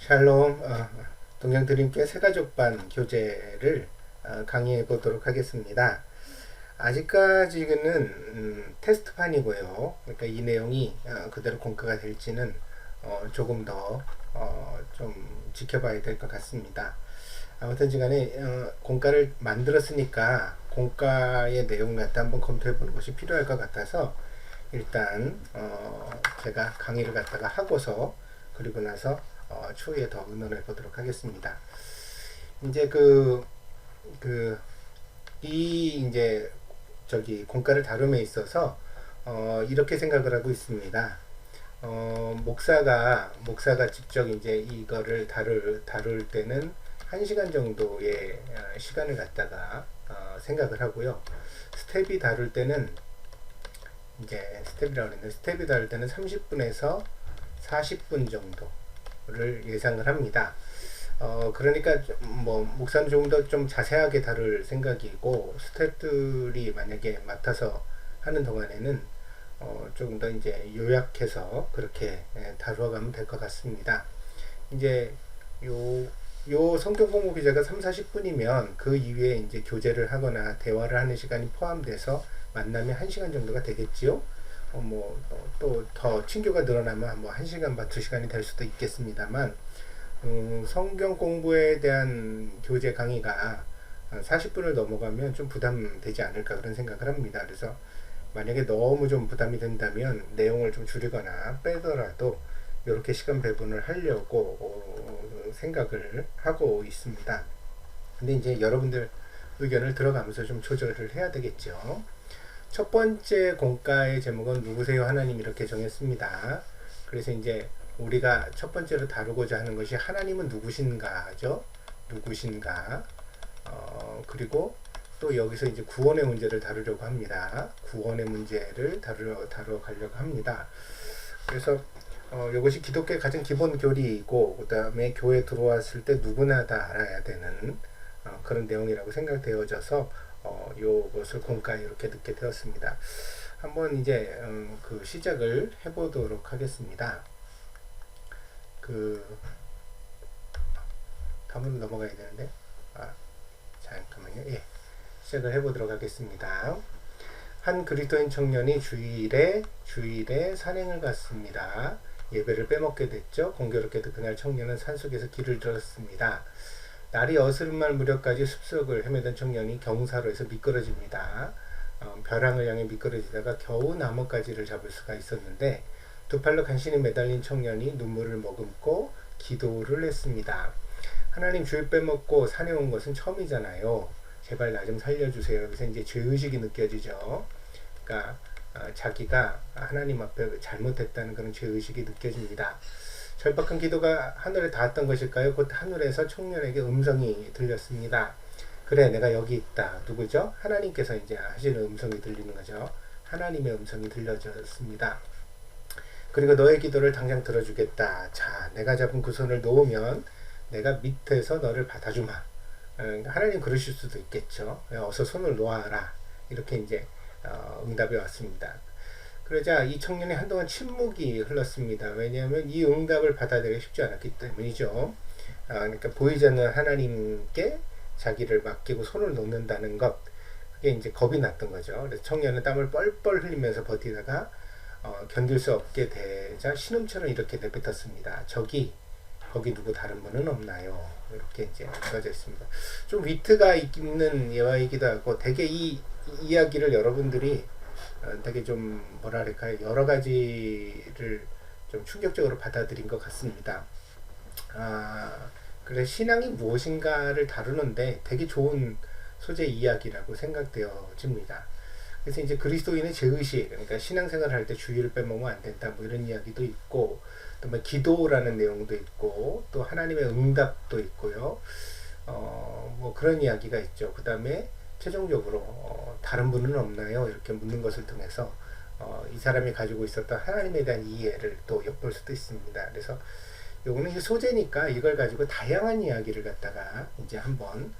샬롬, 동양드림교회 새가족반 교재를 강의해 보도록 하겠습니다. 아직까지는 테스트판이고요. 그러니까 이 내용이 그대로 공과가 될지는 조금 더 좀 지켜봐야 될 것 같습니다. 아무튼 간에 공과를 만들었으니까 공과의 내용 갖다 한번 검토해 보는 것이 필요할 것 같아서 일단 제가 강의를 갖다가 하고서 그리고 나서 추후에 더 의논해 보도록 하겠습니다. 이제 이제 공과를 다룸에 있어서 이렇게 생각을 하고 있습니다. 목사가 직접 이제 이거를 다룰 때는 1시간 정도의 시간을 갖다가 생각을 하고요. 스텝이 다룰 때는 이제 스텝이 다룰 때는 30분에서 40분 정도를 예상을 합니다. 그러니까 목사는 조금 더 좀 자세하게 다룰 생각이고, 스태프들이 만약에 맡아서 하는 동안에는 조금 더 이제 요약해서 그렇게 다루어가면 될 것 같습니다. 이제 요 성경 공부 기자가 3-40분이면 그 이후에 이제 교제를 하거나 대화를 하는 시간이 포함돼서 만나면 1시간 정도가 되겠지요. 또 더 친교가 늘어나면 1시간 반, 2시간이 될 수도 있겠습니다만, 성경 공부에 대한 교재 강의가 40분을 넘어가면 좀 부담되지 않을까 그런 생각을 합니다. 그래서 만약에 너무 좀 부담이 된다면 내용을 좀 줄이거나 빼더라도 이렇게 시간 배분을 하려고 생각을 하고 있습니다. 근데 이제 여러분들 의견을 들어가면서 좀 조절을 해야 되겠죠. 첫 번째 공과의 제목은 누구세요 하나님 이렇게 정했습니다. 그래서 이제 우리가 첫 번째로 다루고자 하는 것이 하나님은 누구신가죠. 누구신가. 그리고 또 여기서 이제 구원의 문제를 다루려고 합니다. 구원의 문제를 다루어 가려고 합니다. 그래서 이것이 기독교의 가장 기본 교리이고, 그 다음에 교회에 들어왔을 때 누구나 다 알아야 되는 그런 내용이라고 생각되어져서 요것을 공과에 이렇게 넣게 되었습니다. 한번 이제 시작을 해보도록 하겠습니다. 다음으로 넘어가야 되는데, 잠깐만요. 예, 시작을 해보도록 하겠습니다. 한 그리스도인 청년이 주일에 산행을 갔습니다. 예배를 빼먹게 됐죠. 공교롭게도 그날 청년은 산속에서 길을 들었습니다. 날이 어스름할 무렵까지 숲속을 헤매던 청년이 경사로에서 미끄러집니다. 벼랑을 향해 미끄러지다가 겨우 나뭇가지를 잡을 수가 있었는데, 두 팔로 간신히 매달린 청년이 눈물을 머금고 기도를 했습니다. 하나님, 주일 빼먹고 산에 온 것은 처음이잖아요. 제발 나 좀 살려주세요. 그래서 이제 죄의식이 느껴지죠. 그러니까 자기가 하나님 앞에 잘못했다는 그런 죄의식이 느껴집니다. 절박한 기도가 하늘에 닿았던 것일까요? 곧 하늘에서 청년에게 음성이 들렸습니다. 그래, 내가 여기 있다. 누구죠? 하나님께서 이제 하시는 음성이 들리는 거죠. 하나님의 음성이 들려졌습니다. 그리고 너의 기도를 당장 들어주겠다. 자, 내가 잡은 그 손을 놓으면 내가 밑에서 너를 받아주마. 하나님 그러실 수도 있겠죠. 어서 손을 놓아라. 이렇게 이제 응답이 왔습니다. 그러자 이 청년이 한동안 침묵이 흘렀습니다. 왜냐하면 이 응답을 받아들이기 쉽지 않았기 때문이죠. 그러니까 보이지 않는 하나님께 자기를 맡기고 손을 놓는다는 것, 그게 이제 겁이 났던 거죠. 그래서 청년은 땀을 뻘뻘 흘리면서 버티다가 견딜 수 없게 되자 신음처럼 이렇게 내뱉었습니다. 거기 누구 다른 분은 없나요? 이렇게 이제 써져 있습니다. 좀 위트가 있는 예화이기도 하고, 되게 이 이야기를 여러분들이 되게 좀 뭐랄까요, 여러 가지를 좀 충격적으로 받아들인 것 같습니다. 그래, 신앙이 무엇인가를 다루는데 되게 좋은 소재 이야기라고 생각되어집니다. 그래서 이제 그리스도인의 죄의식, 그러니까 신앙생활을 할 때 주의를 빼먹으면 안 된다, 이런 이야기도 있고, 또 기도라는 내용도 있고, 또 하나님의 응답도 있고요. 그런 이야기가 있죠. 그 다음에 최종적으로 다른 분은 없나요? 이렇게 묻는 것을 통해서 이 사람이 가지고 있었던 하나님에 대한 이해를 또 엿볼 수도 있습니다. 그래서 요거는 이제 소재니까 이걸 가지고 다양한 이야기를 갖다가 이제 한번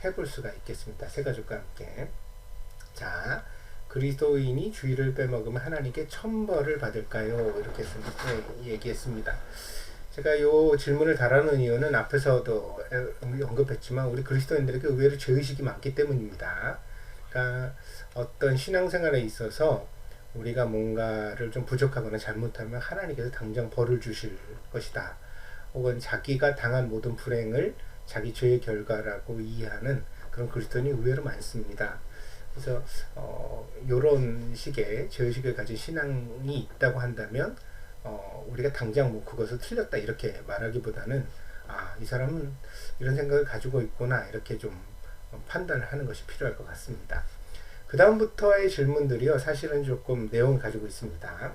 해볼 수가 있겠습니다. 세 가족과 함께. 자, 그리스도인이 주일을 빼먹으면 하나님께 천벌을 받을까요? 이렇게 얘기했습니다. 제가 이 질문을 달아놓은 이유는 앞에서도 언급했지만 우리 그리스도인들에게 의외로 죄의식이 많기 때문입니다. 그러니까 어떤 신앙생활에 있어서 우리가 뭔가를 좀 부족하거나 잘못하면 하나님께서 당장 벌을 주실 것이다. 혹은 자기가 당한 모든 불행을 자기 죄의 결과라고 이해하는 그런 그리스도인이 의외로 많습니다. 그래서 이런 식의 죄의식을 가진 신앙이 있다고 한다면 우리가 당장 뭐 그것을 틀렸다 이렇게 말하기보다는 이 사람은 이런 생각을 가지고 있구나 이렇게 좀 판단을 하는 것이 필요할 것 같습니다. 그 다음부터의 질문들이요 사실은 조금 내용을 가지고 있습니다.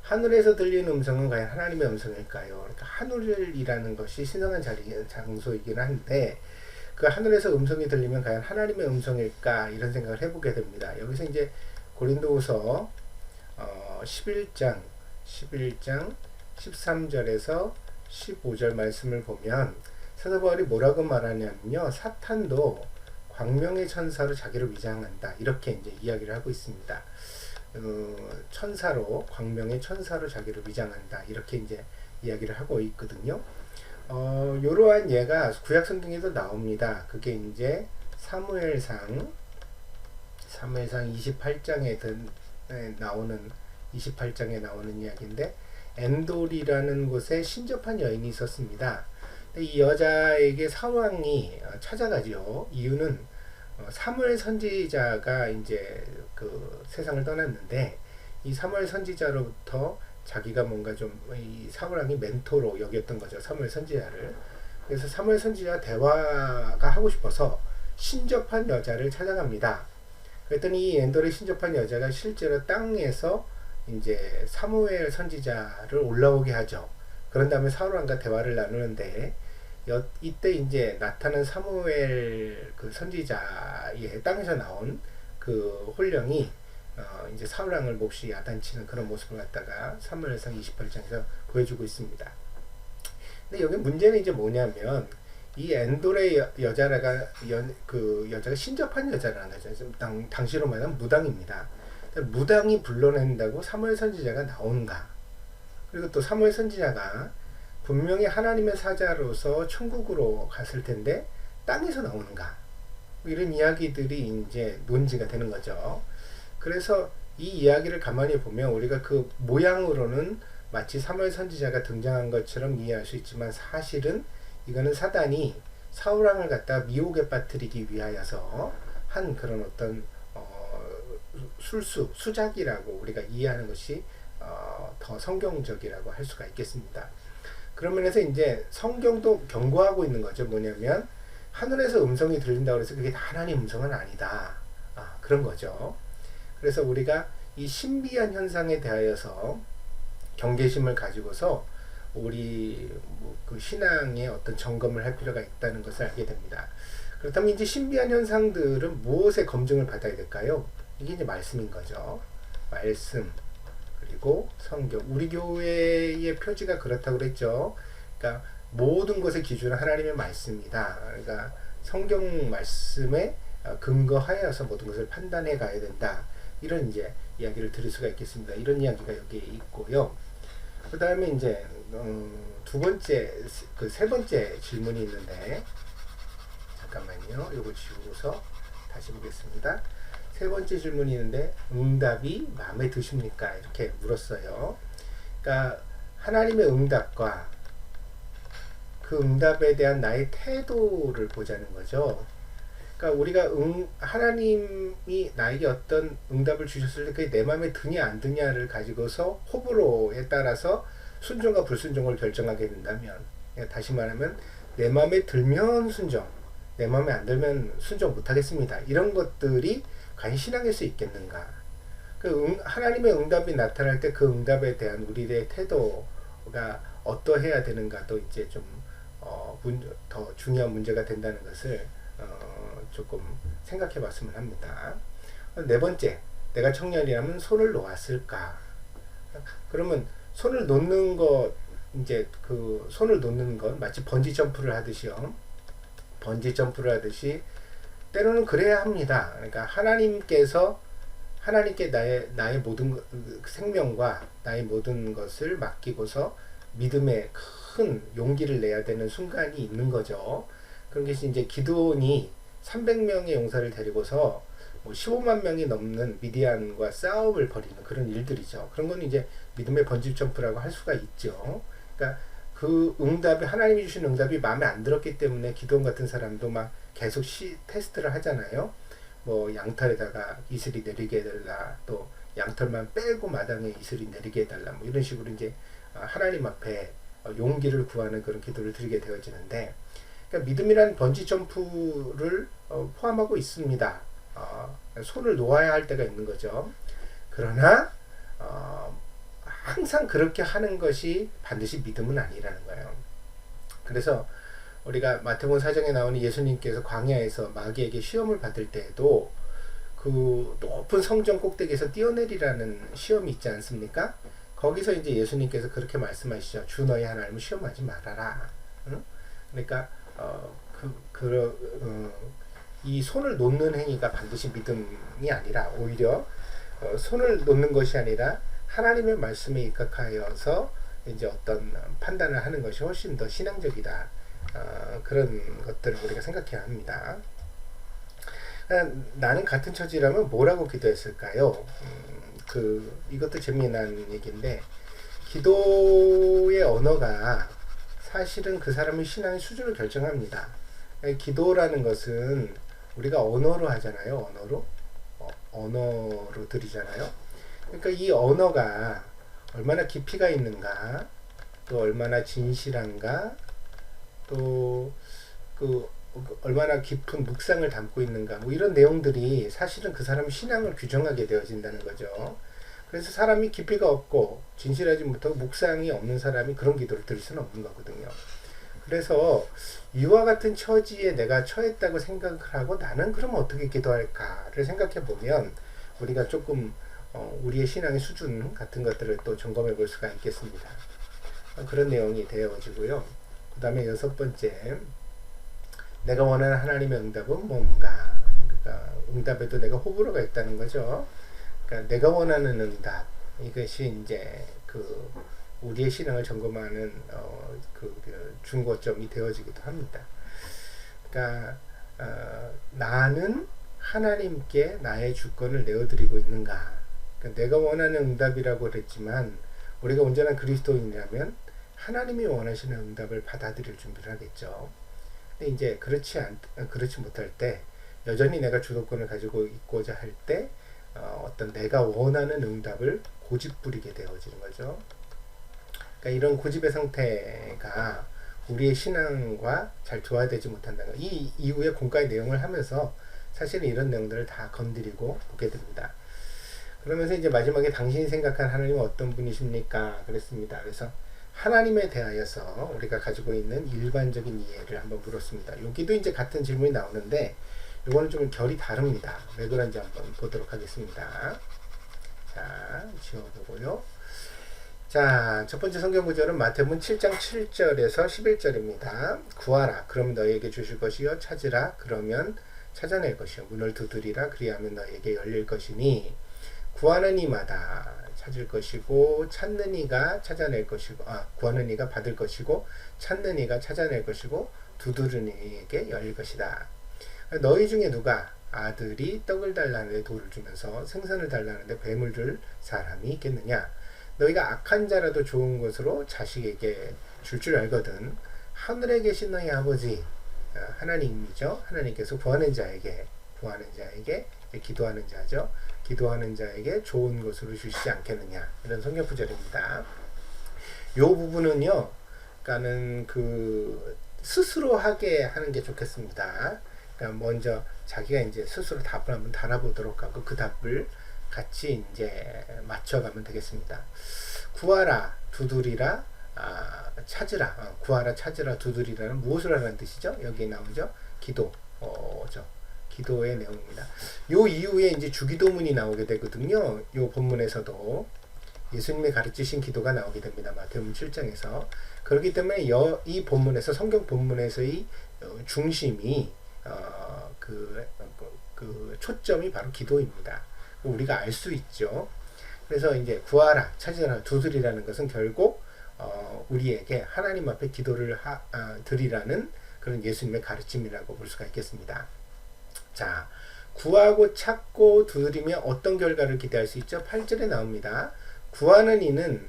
하늘에서 들리는 음성은 과연 하나님의 음성일까요? 그러니까 하늘이라는 것이 신성한 장소이긴 한데 그 하늘에서 음성이 들리면 과연 하나님의 음성일까 이런 생각을 해보게 됩니다. 여기서 이제 고린도후서 11장 13절에서 15절 말씀을 보면 사도 바울이 뭐라고 말하냐면요, 사탄도 광명의 천사로 자기를 위장한다 이렇게 이제 이야기를 하고 있습니다. 천사로 광명의 천사로 자기를 위장한다 이렇게 이제 이야기를 하고 있거든요. 이러한 예가 구약 성경에도 나옵니다. 그게 이제 사무엘상 28장에 나오는 이야기인데 엔돌이라는 곳에 신접한 여인이 있었습니다. 이 여자에게 사왕이 찾아가죠. 이유는 사무엘 선지자가 이제 그 세상을 떠났는데 이 사무엘 선지자로부터 자기가 뭔가 좀 이 사무엘왕이 멘토로 여겼던 거죠. 사무엘 선지자를. 그래서 사무엘 선지자와 대화가 하고 싶어서 신접한 여자를 찾아갑니다. 그랬더니 이 엔돌에 신접한 여자가 실제로 땅에서 이제 사무엘 선지자를 올라오게 하죠. 그런 다음에 사울왕과 대화를 나누는데 이때 이제 나타난 사무엘 그 선지자의 땅에서 나온 그 혼령이 이제 사울왕을 몹시 야단치는 그런 모습을 갖다가 사무엘상 28장에서 보여주고 있습니다. 근데 여기 문제는 이제 뭐냐면 이 엔돌의 그 여자가 신접한 여자라는 거죠. 당시로 말하면 무당입니다. 무당이 불러낸다고 사무엘 선지자가 나온가? 그리고 또 사무엘 선지자가 분명히 하나님의 사자로서 천국으로 갔을 텐데 땅에서 나오는가? 이런 이야기들이 이제 논지가 되는 거죠. 그래서 이 이야기를 가만히 보면 우리가 그 모양으로는 마치 사무엘 선지자가 등장한 것처럼 이해할 수 있지만 사실은 이거는 사단이 사울왕을 갖다 미혹에 빠뜨리기 위하여서 한 그런 어떤 수작이라고 우리가 이해하는 것이 더 성경적이라고 할 수가 있겠습니다. 그런 면에서 이제 성경도 경고하고 있는 거죠. 뭐냐면 하늘에서 음성이 들린다고 해서 그게 다 하나님 음성은 아니다. 그런 거죠. 그래서 우리가 이 신비한 현상에 대하여서 경계심을 가지고서 우리 그 신앙의 어떤 점검을 할 필요가 있다는 것을 알게 됩니다. 그렇다면 이제 신비한 현상들은 무엇에 검증을 받아야 될까요? 이게 이제 말씀인 거죠. 말씀 그리고 성경. 우리 교회의 표지가 그렇다고 그랬죠. 그러니까 모든 것의 기준은 하나님의 말씀이다. 그러니까 성경 말씀에 근거하여서 모든 것을 판단해 가야 된다. 이런 이제 이야기를 들을 수가 있겠습니다. 이런 이야기가 여기에 있고요. 그 다음에 이제 세 번째 질문이 있는데 잠깐만요. 이거 지우고서 다시 보겠습니다. 세 번째 질문이 있는데 응답이 마음에 드십니까? 이렇게 물었어요. 그러니까 하나님의 응답과 그 응답에 대한 나의 태도를 보자는 거죠. 그러니까 우리가 하나님이 나에게 어떤 응답을 주셨을 때 그게 내 마음에 드냐 안 드냐를 가지고서 호불호에 따라서 순종과 불순종을 결정하게 된다면, 다시 말하면 내 마음에 들면 순종, 내 마음에 안 들면 순종 못하겠습니다. 이런 것들이 과연 신앙일 수 있겠는가? 하나님의 응답이 나타날 때 그 응답에 대한 우리의 태도가 어떠해야 되는가도 이제 좀 더 중요한 문제가 된다는 것을 조금 생각해 봤으면 합니다. 네 번째, 내가 청년이라면 손을 놓았을까? 그러면 손을 놓는 것, 이제 그 손을 놓는 것 마치 번지 점프를 하듯이요. 번지 점프를 하듯이 때로는 그래야 합니다. 그러니까 하나님께 나의 모든 생명과 나의 모든 것을 맡기고서 믿음에 큰 용기를 내야 되는 순간이 있는 거죠. 그런 것이 이제 기드온이 300명의 용사를 데리고서 뭐 15만 명이 넘는 미디안과 싸움을 벌이는 그런 일들이죠. 그런 건 이제 믿음의 번지 점프라고 할 수가 있죠. 그러니까 그 응답이, 하나님이 주신 응답이 마음에 안 들었기 때문에 기드온 같은 사람도 막 계속 테스트를 하잖아요. 뭐 양털에다가 이슬이 내리게 해달라, 또 양털만 빼고 마당에 이슬이 내리게 해달라, 뭐 이런 식으로 이제 하나님 앞에 용기를 구하는 그런 기도를 드리게 되어지는데, 그러니까 믿음이란 번지 점프를 포함하고 있습니다. 손을 놓아야 할 때가 있는 거죠. 그러나 항상 그렇게 하는 것이 반드시 믿음은 아니라는 거예요. 그래서 우리가 마태복음 4장에 나오는 예수님께서 광야에서 마귀에게 시험을 받을 때에도 그 높은 성전 꼭대기에서 뛰어내리라는 시험이 있지 않습니까? 거기서 이제 예수님께서 그렇게 말씀하시죠. 주 너희 하나님을 시험하지 말아라. 응? 그러니까 이 손을 놓는 행위가 반드시 믿음이 아니라 오히려 손을 놓는 것이 아니라 하나님의 말씀에 입각하여서 이제 어떤 판단을 하는 것이 훨씬 더 신앙적이다. 그런 것들을 우리가 생각해야 합니다. 나는 같은 처지라면 뭐라고 기도했을까요? 이것도 재미난 얘기인데, 기도의 언어가 사실은 그 사람의 신앙의 수준을 결정합니다. 기도라는 것은 우리가 언어로 하잖아요. 언어로 드리잖아요. 그러니까 이 언어가 얼마나 깊이가 있는가, 또 얼마나 진실한가, 또 얼마나 깊은 묵상을 담고 있는가, 뭐 이런 내용들이 사실은 그 사람의 신앙을 규정하게 되어진다는 거죠. 그래서 사람이 깊이가 없고 진실하지 못하고 묵상이 없는 사람이 그런 기도를 드릴 수는 없는 거거든요. 그래서 이와 같은 처지에 내가 처했다고 생각을 하고 나는 그럼 어떻게 기도할까를 생각해 보면 우리가 조금 우리의 신앙의 수준 같은 것들을 또 점검해 볼 수가 있겠습니다. 그런 내용이 되어지고요. 그 다음에 6번째, 내가 원하는 하나님의 응답은 뭔가. 그러니까 응답에도 내가 호불호가 있다는 거죠. 그러니까 내가 원하는 응답, 이것이 이제 우리의 신앙을 점검하는 중고점이 되어지기도 합니다. 그러니까 나는 하나님께 나의 주권을 내어드리고 있는가. 그러니까 내가 원하는 응답이라고 그랬지만 우리가 온전한 그리스도인이라면 하나님이 원하시는 응답을 받아들일 준비를 하겠죠. 근데 이제 그렇지 못할 때, 여전히 내가 주도권을 가지고 있고자 할 때 어떤 내가 원하는 응답을 고집부리게 되어지는 거죠. 그러니까 이런 고집의 상태가 우리의 신앙과 잘 조화되지 못한다는 거. 이 이후에 공과의 내용을 하면서 사실은 이런 내용들을 다 건드리고 보게 됩니다. 그러면서 이제 마지막에 당신이 생각한 하나님은 어떤 분이십니까? 그랬습니다. 그래서 하나님에 대하여서 우리가 가지고 있는 일반적인 이해를 한번 물었습니다. 여기도 이제 같은 질문이 나오는데 이거는 좀 결이 다릅니다. 왜 그런지 한번 보도록 하겠습니다. 자, 지워보고요. 자, 첫 번째 성경 구절은 마태복음 7장 7절에서 11절입니다. 구하라, 그럼 너희에게 주실 것이요. 찾으라, 그러면 찾아낼 것이요. 문을 두드리라, 그리하면 너희에게 열릴 것이니, 구하는 이마다 찾을 것이고, 찾는 이가 찾아낼 것이고, 구하는 이가 받을 것이고, 찾는 이가 찾아낼 것이고, 두드리는 이에게 열릴 것이다. 너희 중에 누가 아들이 떡을 달라는데 돌을 주면서 생선을 달라는데 뱀을 줄 사람이 있겠느냐? 너희가 악한 자라도 좋은 것으로 자식에게 줄 알거든. 하늘에 계신 너희 아버지, 하나님이죠. 하나님께서 구하는 자에게 기도하는 자죠. 기도하는 자에게 좋은 것으로 주시지 않겠느냐. 이런 성경 구절입니다. 이 부분은요, 그러니까는 스스로 하게 하는 게 좋겠습니다. 그러니까 먼저 자기가 이제 스스로 답을 한번 달아보도록 하고 그 답을 같이 이제 맞춰가면 되겠습니다. 구하라, 두드리라, 찾으라. 구하라, 찾으라, 두드리라는 무엇을 하라는 뜻이죠? 여기 나오죠? 기도죠. 기도의 내용입니다. 요 이후에 이제 주기도문이 나오게 되거든요. 요 본문에서도 예수님이 가르치신 기도가 나오게 됩니다. 마태복음 7장에서. 그렇기 때문에 이 본문에서, 성경 본문에서의 중심이 초점이 바로 기도입니다. 우리가 알 수 있죠. 그래서 이제 구하라, 찾으라, 두드리라는 것은 결국 우리에게 하나님 앞에 기도를 드리라는 그런 예수님의 가르침이라고 볼 수가 있겠습니다. 자, 구하고 찾고 두드리며 어떤 결과를 기대할 수 있죠? 8절에 나옵니다. 구하는 이는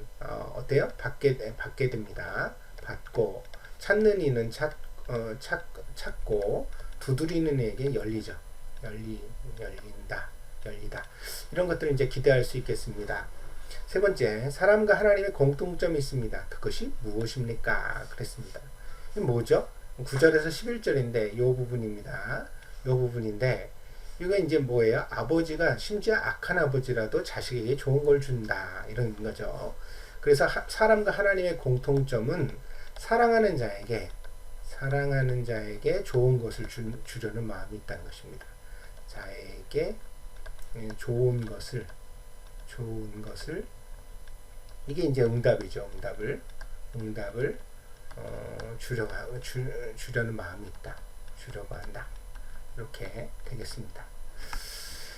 어때요? 받게 됩니다. 받고, 찾는 이는 찾고, 두드리는 이에게 열리죠. 열리다. 이런 것들을 이제 기대할 수 있겠습니다. 세 번째, 사람과 하나님의 공통점이 있습니다. 그것이 무엇입니까? 그랬습니다. 이게 뭐죠? 9절에서 11절인데 요 부분입니다. 요 부분인데 이거 이제 뭐예요? 아버지가 심지어 악한 아버지라도 자식에게 좋은 걸 준다 이런 거죠. 그래서 사람과 하나님의 공통점은 사랑하는 자에게 좋은 것을 주려는 마음이 있다는 것입니다. 자에게 좋은 것을 이게 이제 응답이죠. 응답을 주려는 마음이 있다. 주려고 한다. 이렇게 되겠습니다.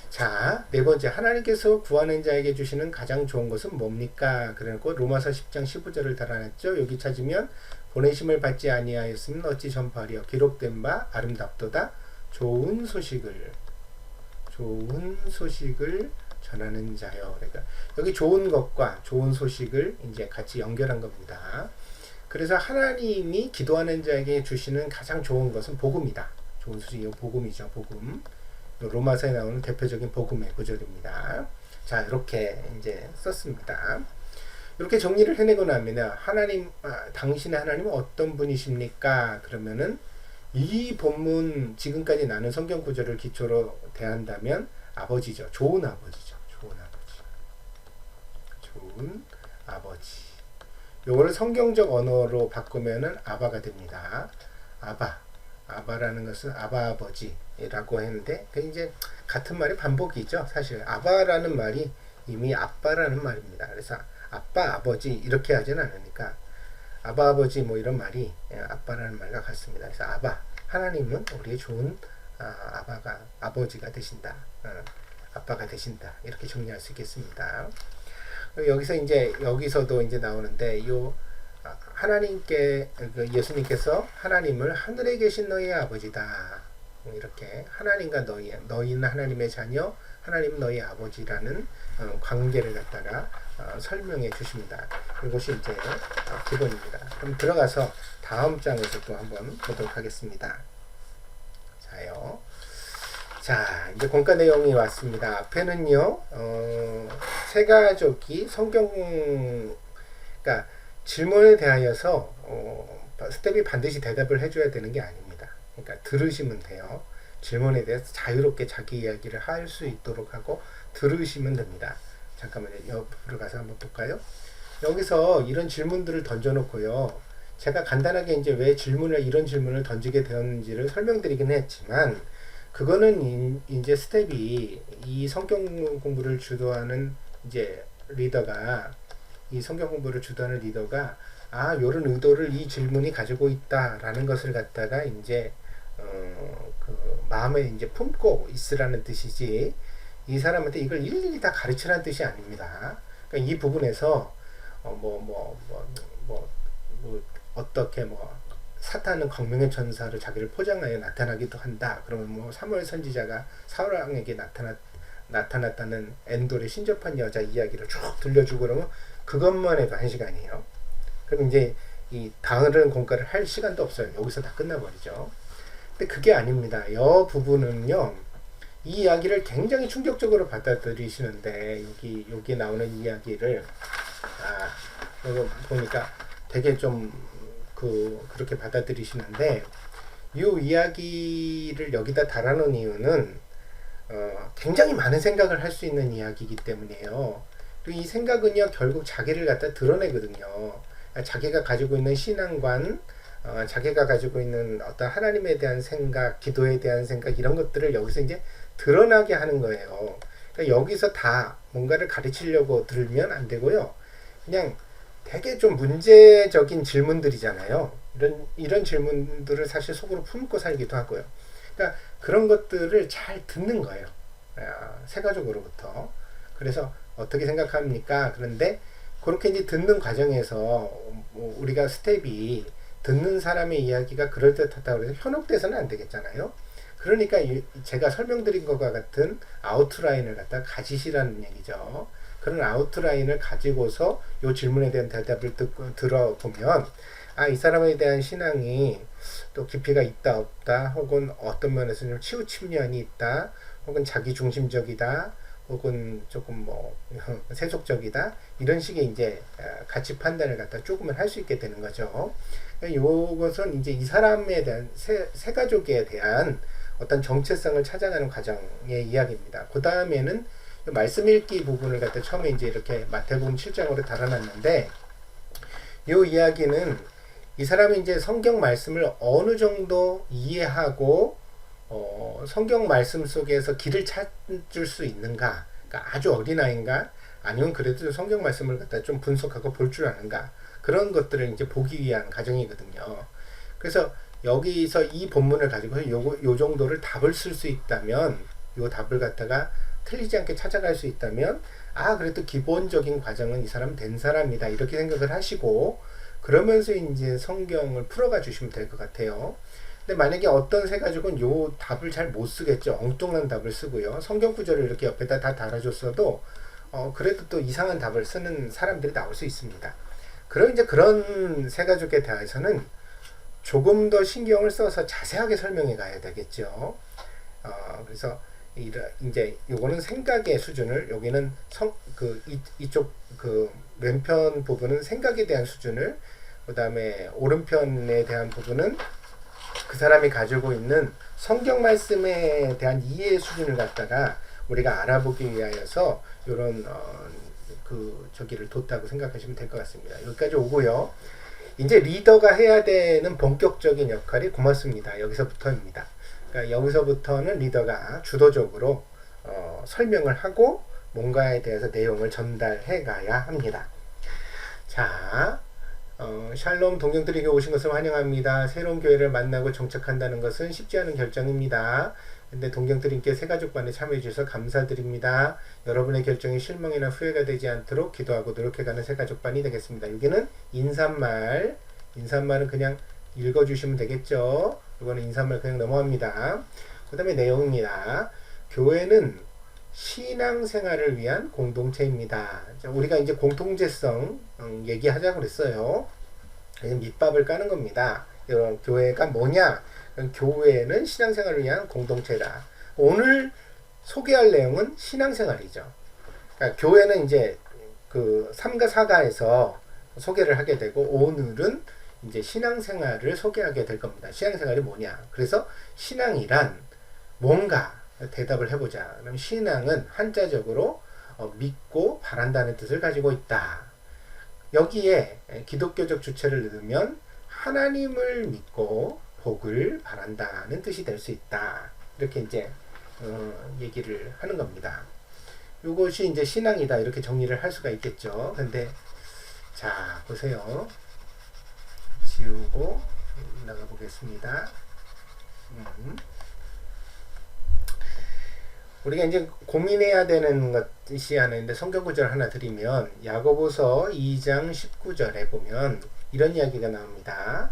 자, 네 번째, 하나님께서 구하는 자에게 주시는 가장 좋은 것은 뭡니까? 그래놓고 로마서 10장 15절을 달아놨죠. 여기 찾으면 보내심을 받지 아니하였으면 어찌 전파하리요. 기록된 바 아름답도다. 좋은 소식을 전하는 자요. 그러니까 여기 좋은 것과 좋은 소식을 이제 같이 연결한 겁니다. 그래서 하나님이 기도하는 자에게 주시는 가장 좋은 것은 복음이다. 좋은 소식이 복음이죠. 복음. 로마서에 나오는 대표적인 복음의 구절입니다. 자, 이렇게 이제 썼습니다. 이렇게 정리를 해내고 나면 당신의 하나님은 어떤 분이십니까? 그러면은 이 본문 지금까지 나눈 성경 구절을 기초로 대한다면 아버지죠. 좋은 아버지죠. 좋은 아버지. 요거를 성경적 언어로 바꾸면은 아바가 됩니다. 아바라는 것은 아바 아버지라고 했는데 그 이제 같은 말의 반복이죠. 사실 아바라는 말이 이미 아빠라는 말입니다. 그래서 아빠 아버지 이렇게 하진 않으니까 아바 아버지 뭐 이런 말이 아빠라는 말과 같습니다. 그래서 하나님은 우리의 좋은 아버지가 되신다. 아빠가 되신다. 이렇게 정리할 수 있겠습니다. 여기서도 이제 나오는데 예수님께서 하나님을 하늘에 계신 너희의 아버지다. 이렇게 하나님과 너희는 하나님의 자녀, 하나님은 너희의 아버지라는 관계를 갖다가 설명해 주십니다. 이것이 이제 기본입니다. 그럼 들어가서 다음 장에서 또 한번 보도록 하겠습니다. 자, 이제 본과 내용이 왔습니다. 앞에는요, 세 가족이 그러니까 질문에 대하여서 스텝이 반드시 대답을 해줘야 되는 게 아닙니다. 그러니까 들으시면 돼요. 질문에 대해서 자유롭게 자기 이야기를 할 수 있도록 하고 들으시면 됩니다. 잠깐만요. 옆으로 가서 한번 볼까요? 여기서 이런 질문들을 던져놓고요. 제가 간단하게 이제 왜 이런 질문을 던지게 되었는지를 설명드리긴 했지만, 그거는 이제 스텝이 이 성경 공부를 주도하는 리더가 요런 의도를 이 질문이 가지고 있다라는 것을 갖다가 이제 그 마음에 이제 품고 있으라는 뜻이지, 이 사람한테 이걸 일일이 다 가르치라는 뜻이 아닙니다. 그러니까 이 부분에서 어떻게 사탄은 광명의 천사로 자기를 포장하여 나타나기도 한다. 그러면 사무엘 선지자가 사울왕에게 나타났다는 엔돌의 신접한 여자 이야기를 쭉 들려주고 그러면 그것만 해도 1시간이에요. 그럼 이제 이 다른 공과를 할 시간도 없어요. 여기서 다 끝나버리죠. 근데 그게 아닙니다. 이 부분은요, 이 이야기를 굉장히 충격적으로 받아들이시는데, 여기 나오는 이야기를 이거 보니까 되게 좀 그렇게 받아들이시는데, 이 이야기를 여기다 달아놓은 이유는 굉장히 많은 생각을 할 수 있는 이야기이기 때문이에요. 그리고 이 생각은요, 결국 자기를 갖다 드러내거든요. 자기가 가지고 있는 신앙관, 자기가 가지고 있는 어떤 하나님에 대한 생각, 기도에 대한 생각, 이런 것들을 여기서 이제 드러나게 하는 거예요. 그러니까 여기서 다 뭔가를 가르치려고 들면 안 되고요. 그냥 되게 좀 문제적인 질문들이잖아요. 이런 질문들을 사실 속으로 품고 살기도 하고요. 그러니까 그런 것들을 잘 듣는 거예요. 세가족으로부터. 그래서 어떻게 생각합니까? 그런데 그렇게 이제 듣는 과정에서 뭐 우리가 스텝이 듣는 사람의 이야기가 그럴듯하다고 해서 현혹돼서는 안 되겠잖아요. 그러니까 제가 설명드린 것과 같은 아웃라인을 갖다 가지시라는 얘기죠. 그런 아웃라인을 가지고서 이 질문에 대한 대답을 들어보면 이 사람에 대한 신앙이 또 깊이가 있다 없다, 혹은 어떤 면에서 좀 치우침면이 있다, 혹은 자기중심적이다, 혹은 조금 뭐 세속적이다, 이런 식의 이제 가치 판단을 갖다 조금은 할 수 있게 되는 거죠. 요것은 이제 이 사람에 대한 세 가족에 대한 어떤 정체성을 찾아가는 과정의 이야기입니다. 그 다음에는 말씀 읽기 부분을 갖다 처음에 이제 이렇게 마태복음 7장으로 달아놨는데, 요 이야기는 이 사람이 이제 성경 말씀을 어느 정도 이해하고 성경 말씀 속에서 길을 찾을 수 있는가, 그러니까 아주 어린아이인가, 아니면 그래도 성경 말씀을 갖다 좀 분석하고 볼 줄 아는가, 그런 것들을 이제 보기 위한 과정이거든요. 그래서 여기서 이 본문을 가지고 요 정도를 답을 쓸 수 있다면, 요 답을 갖다가 틀리지 않게 찾아갈 수 있다면, 그래도 기본적인 과정은 이 사람 된 사람이다, 이렇게 생각을 하시고, 그러면서 이제 성경을 풀어가 주시면 될 것 같아요. 근데 만약에 어떤 세 가족은 요 답을 잘 못 쓰겠죠. 엉뚱한 답을 쓰고요. 성경 구절을 이렇게 옆에다 다 달아줬어도 그래도 또 이상한 답을 쓰는 사람들이 나올 수 있습니다. 그럼 이제 그런 세 가족에 대해서는 조금 더 신경을 써서 자세하게 설명해 가야 되겠죠. 그래서 이제 요거는 생각의 수준을, 여기는 이쪽 왼편 부분은 생각에 대한 수준을, 그 다음에 오른편에 대한 부분은 그 사람이 가지고 있는 성경 말씀에 대한 이해의 수준을 갖다가 우리가 알아보기 위하여서 이런 저기를 뒀다고 생각하시면 될 것 같습니다. 여기까지 오고요. 이제 리더가 해야 되는 본격적인 역할이 고맙습니다. 여기서부터입니다. 그러니까 여기서부터는 리더가 주도적으로 설명을 하고 뭔가에 대해서 내용을 전달해 가야 합니다. 자, 샬롬 동경들에게 오신 것을 환영합니다. 새로운 교회를 만나고 정착한다는 것은 쉽지 않은 결정입니다. 근데 동경들님께 새가족반에 참여해 주셔서 감사드립니다. 여러분의 결정이 실망이나 후회가 되지 않도록 기도하고 노력해가는 새가족반이 되겠습니다. 여기는 인사말은 그냥 읽어주시면 되겠죠. 이거는 인사말 그냥 넘어갑니다. 그 다음에 내용입니다. 교회는 신앙생활을 위한 공동체입니다. 우리가 이제 공동체성 얘기하자고 그랬어요. 밑밥을 까는 겁니다. 이런 교회가 뭐냐? 교회는 신앙생활을 위한 공동체다. 오늘 소개할 내용은 신앙생활이죠. 그러니까 교회는 이제 그 3가 4가에서 소개를 하게 되고, 오늘은 이제 신앙생활을 소개하게 될 겁니다. 신앙생활이 뭐냐? 그래서 신앙이란 뭔가 대답을 해보자. 그럼 신앙은 한자적으로 믿고 바란다는 뜻을 가지고 있다. 여기에 기독교적 주체를 넣으면 하나님을 믿고 복을 바란다는 뜻이 될 수 있다. 이렇게 이제 얘기를 하는 겁니다. 이것이 이제 신앙이다, 이렇게 정리를 할 수가 있겠죠. 근데 자, 보세요. 지우고 나가 보겠습니다. 우리가 이제 고민해야 되는 것이 하나 있는데, 성경 구절 하나 드리면 야고보서 2장 19절에 보면 이런 이야기가 나옵니다.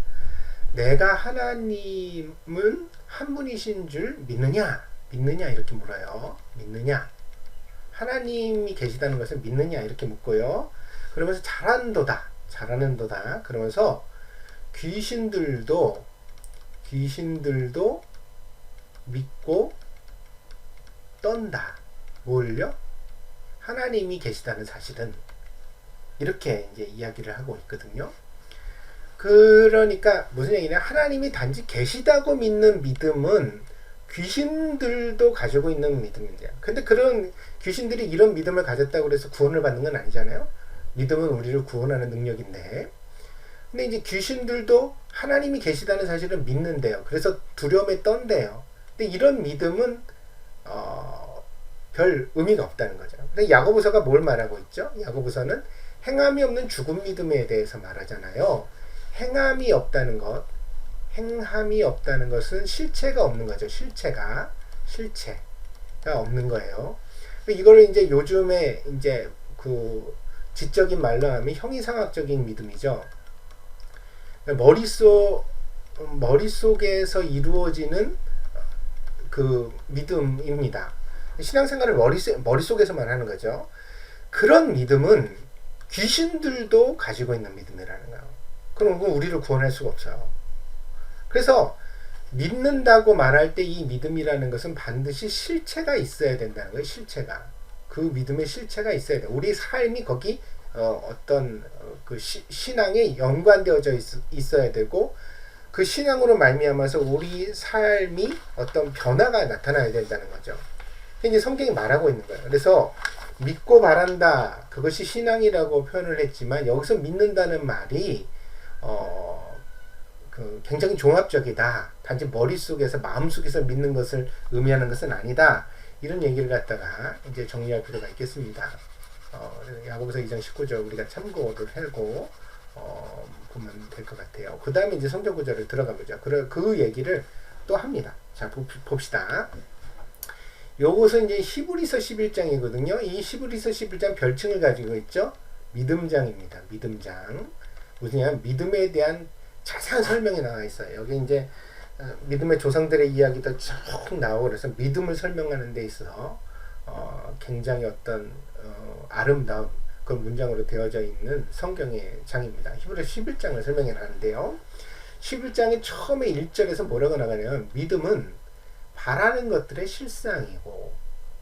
내가 하나님은 한 분이신 줄 믿느냐? 믿느냐? 이렇게 물어요. 믿느냐? 하나님이 계시다는 것을 믿느냐? 이렇게 묻고요. 그러면서 잘하는도다. 그러면서 귀신들도 믿고 떤다. 뭘요? 하나님이 계시다는 사실은. 이렇게 이제 이야기를 하고 있거든요. 그러니까 무슨 얘기냐? 하나님이 단지 계시다고 믿는 믿음은 귀신들도 가지고 있는 믿음인데요. 근데 그런 귀신들이 이런 믿음을 가졌다고 해서 구원을 받는 건 아니잖아요. 믿음은 우리를 구원하는 능력인데. 근데 이제 귀신들도 하나님이 계시다는 사실을 믿는데요. 그래서 두려움에 떤대요. 근데 이런 믿음은 별 의미가 없다는 거죠. 근데 야고보서가 뭘 말하고 있죠? 야고보서는 행함이 없는 죽은 믿음에 대해서 말하잖아요. 행함이 없다는 것은 실체가 없는 거죠. 실체가 없는 거예요. 이거를 이제 요즘에 이제 그 지적인 말로 하면 형이상학적인 믿음이죠. 머릿속 머릿속에서 이루어지는 그 믿음입니다. 신앙생활을 머릿속에서만 하는 거죠. 그런 믿음은 귀신들도 가지고 있는 믿음이라는 거예요. 그럼 우리를 구원할 수가 없어요. 그래서 믿는다고 말할 때 이 믿음이라는 것은 반드시 실체가 있어야 된다는 거예요. 실체가. 그 믿음의 실체가 있어야 돼. 우리 삶이 거기 어떤 그 신앙에 연관되어져 있어야 되고, 그 신앙으로 말미암아서 우리 삶이 어떤 변화가 나타나야 된다는 거죠. 이제 성경이 말하고 있는 거예요. 그래서 믿고 바란다, 그것이 신앙이라고 표현을 했지만, 여기서 믿는다는 말이 굉장히 종합적이다. 단지 머릿속에서 마음속에서 믿는 것을 의미하는 것은 아니다. 이런 얘기를 갖다가 이제 정리할 필요가 있겠습니다. 야고보서 2장 19절 우리가 참고를 하고 보면 될 것 같아요. 그 다음에 이제 성경 구절을 들어가 보죠. 그 얘기를 또 합니다. 자, 봅시다. 요것은 이제 히브리서 11장이거든요. 이 히브리서 11장 별칭을 가지고 있죠. 믿음장입니다. 믿음장. 무슨 믿음에 대한 자세한 설명이 나와 있어요. 여기 이제 믿음의 조상들의 이야기도 쭉 나오고, 그래서 믿음을 설명하는 데 있어서 굉장히 어떤 아름다운 그런 문장으로 되어져 있는 성경의 장입니다. 히브리서 11장을 설명해 하는데요. 11장의 처음에 1절에서 뭐라고 나가냐면, 믿음은 바라는 것들의 실상이고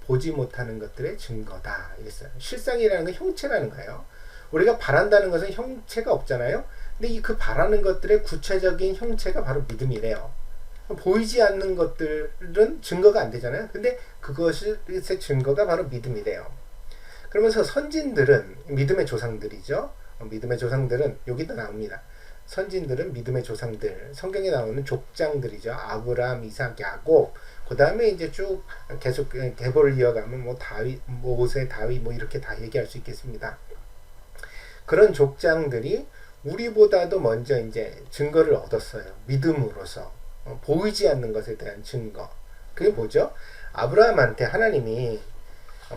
보지 못하는 것들의 증거다 이랬어요. 실상이라는 건 형체라는 거예요. 우리가 바란다는 것은 형체가 없잖아요. 근데 그 바라는 것들의 구체적인 형체가 바로 믿음이래요. 보이지 않는 것들은 증거가 안 되잖아요. 근데 그것의 증거가 바로 믿음이래요. 그러면서 선진들은 믿음의 조상들이죠. 믿음의 조상들은 여기도 나옵니다. 선진들은 믿음의 조상들, 성경에 나오는 족장들이죠. 아브라함, 이삭, 야곱. 그 다음에 이제 쭉 계속 계보를 이어가면 뭐 다윗, 모세, 다윗 뭐 이렇게 다 얘기할 수 있겠습니다. 그런 족장들이 우리보다도 먼저 이제 증거를 얻었어요. 믿음으로서 보이지 않는 것에 대한 증거. 그게 뭐죠? 아브라함한테 하나님이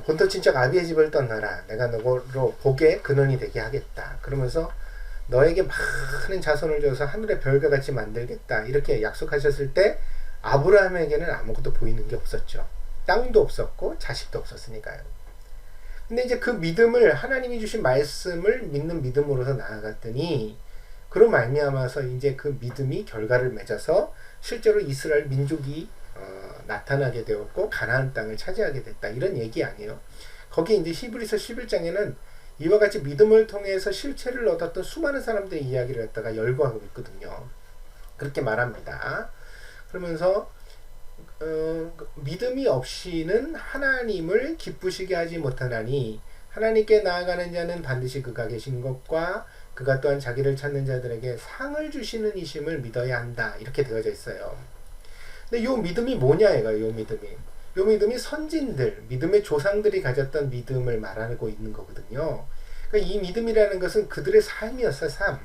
본토 친척 아비의 집을 떠나라. 내가 너로 복의 근원이 되게 하겠다. 그러면서 너에게 많은 자손을 줘서 하늘의 별과 같이 만들겠다. 이렇게 약속하셨을 때 아브라함에게는 아무것도 보이는 게 없었죠. 땅도 없었고 자식도 없었으니까요. 근데 이제 그 믿음을, 하나님이 주신 말씀을 믿는 믿음으로서 나아갔더니, 그로 말미암아서 이제 그 믿음이 결과를 맺어서 실제로 이스라엘 민족이 나타나게 되었고 가나안 땅을 차지하게 됐다. 이런 얘기 아니에요. 거기 이제 히브리서 11장에는 이와 같이 믿음을 통해서 실체를 얻었던 수많은 사람들의 이야기를 갖다가 열거하고 있거든요. 그렇게 말합니다. 그러면서 믿음이 없이는 하나님을 기쁘시게 하지 못하나니, 하나님께 나아가는 자는 반드시 그가 계신 것과 그가 또한 자기를 찾는 자들에게 상을 주시는 이심을 믿어야 한다. 이렇게 되어져 있어요. 근데 요 믿음이 뭐냐 이거예요. 요 믿음이 선진들, 믿음의 조상들이 가졌던 믿음을 말하고 있는 거거든요. 그러니까 이 믿음이라는 것은 그들의 삶이었어요. 삶.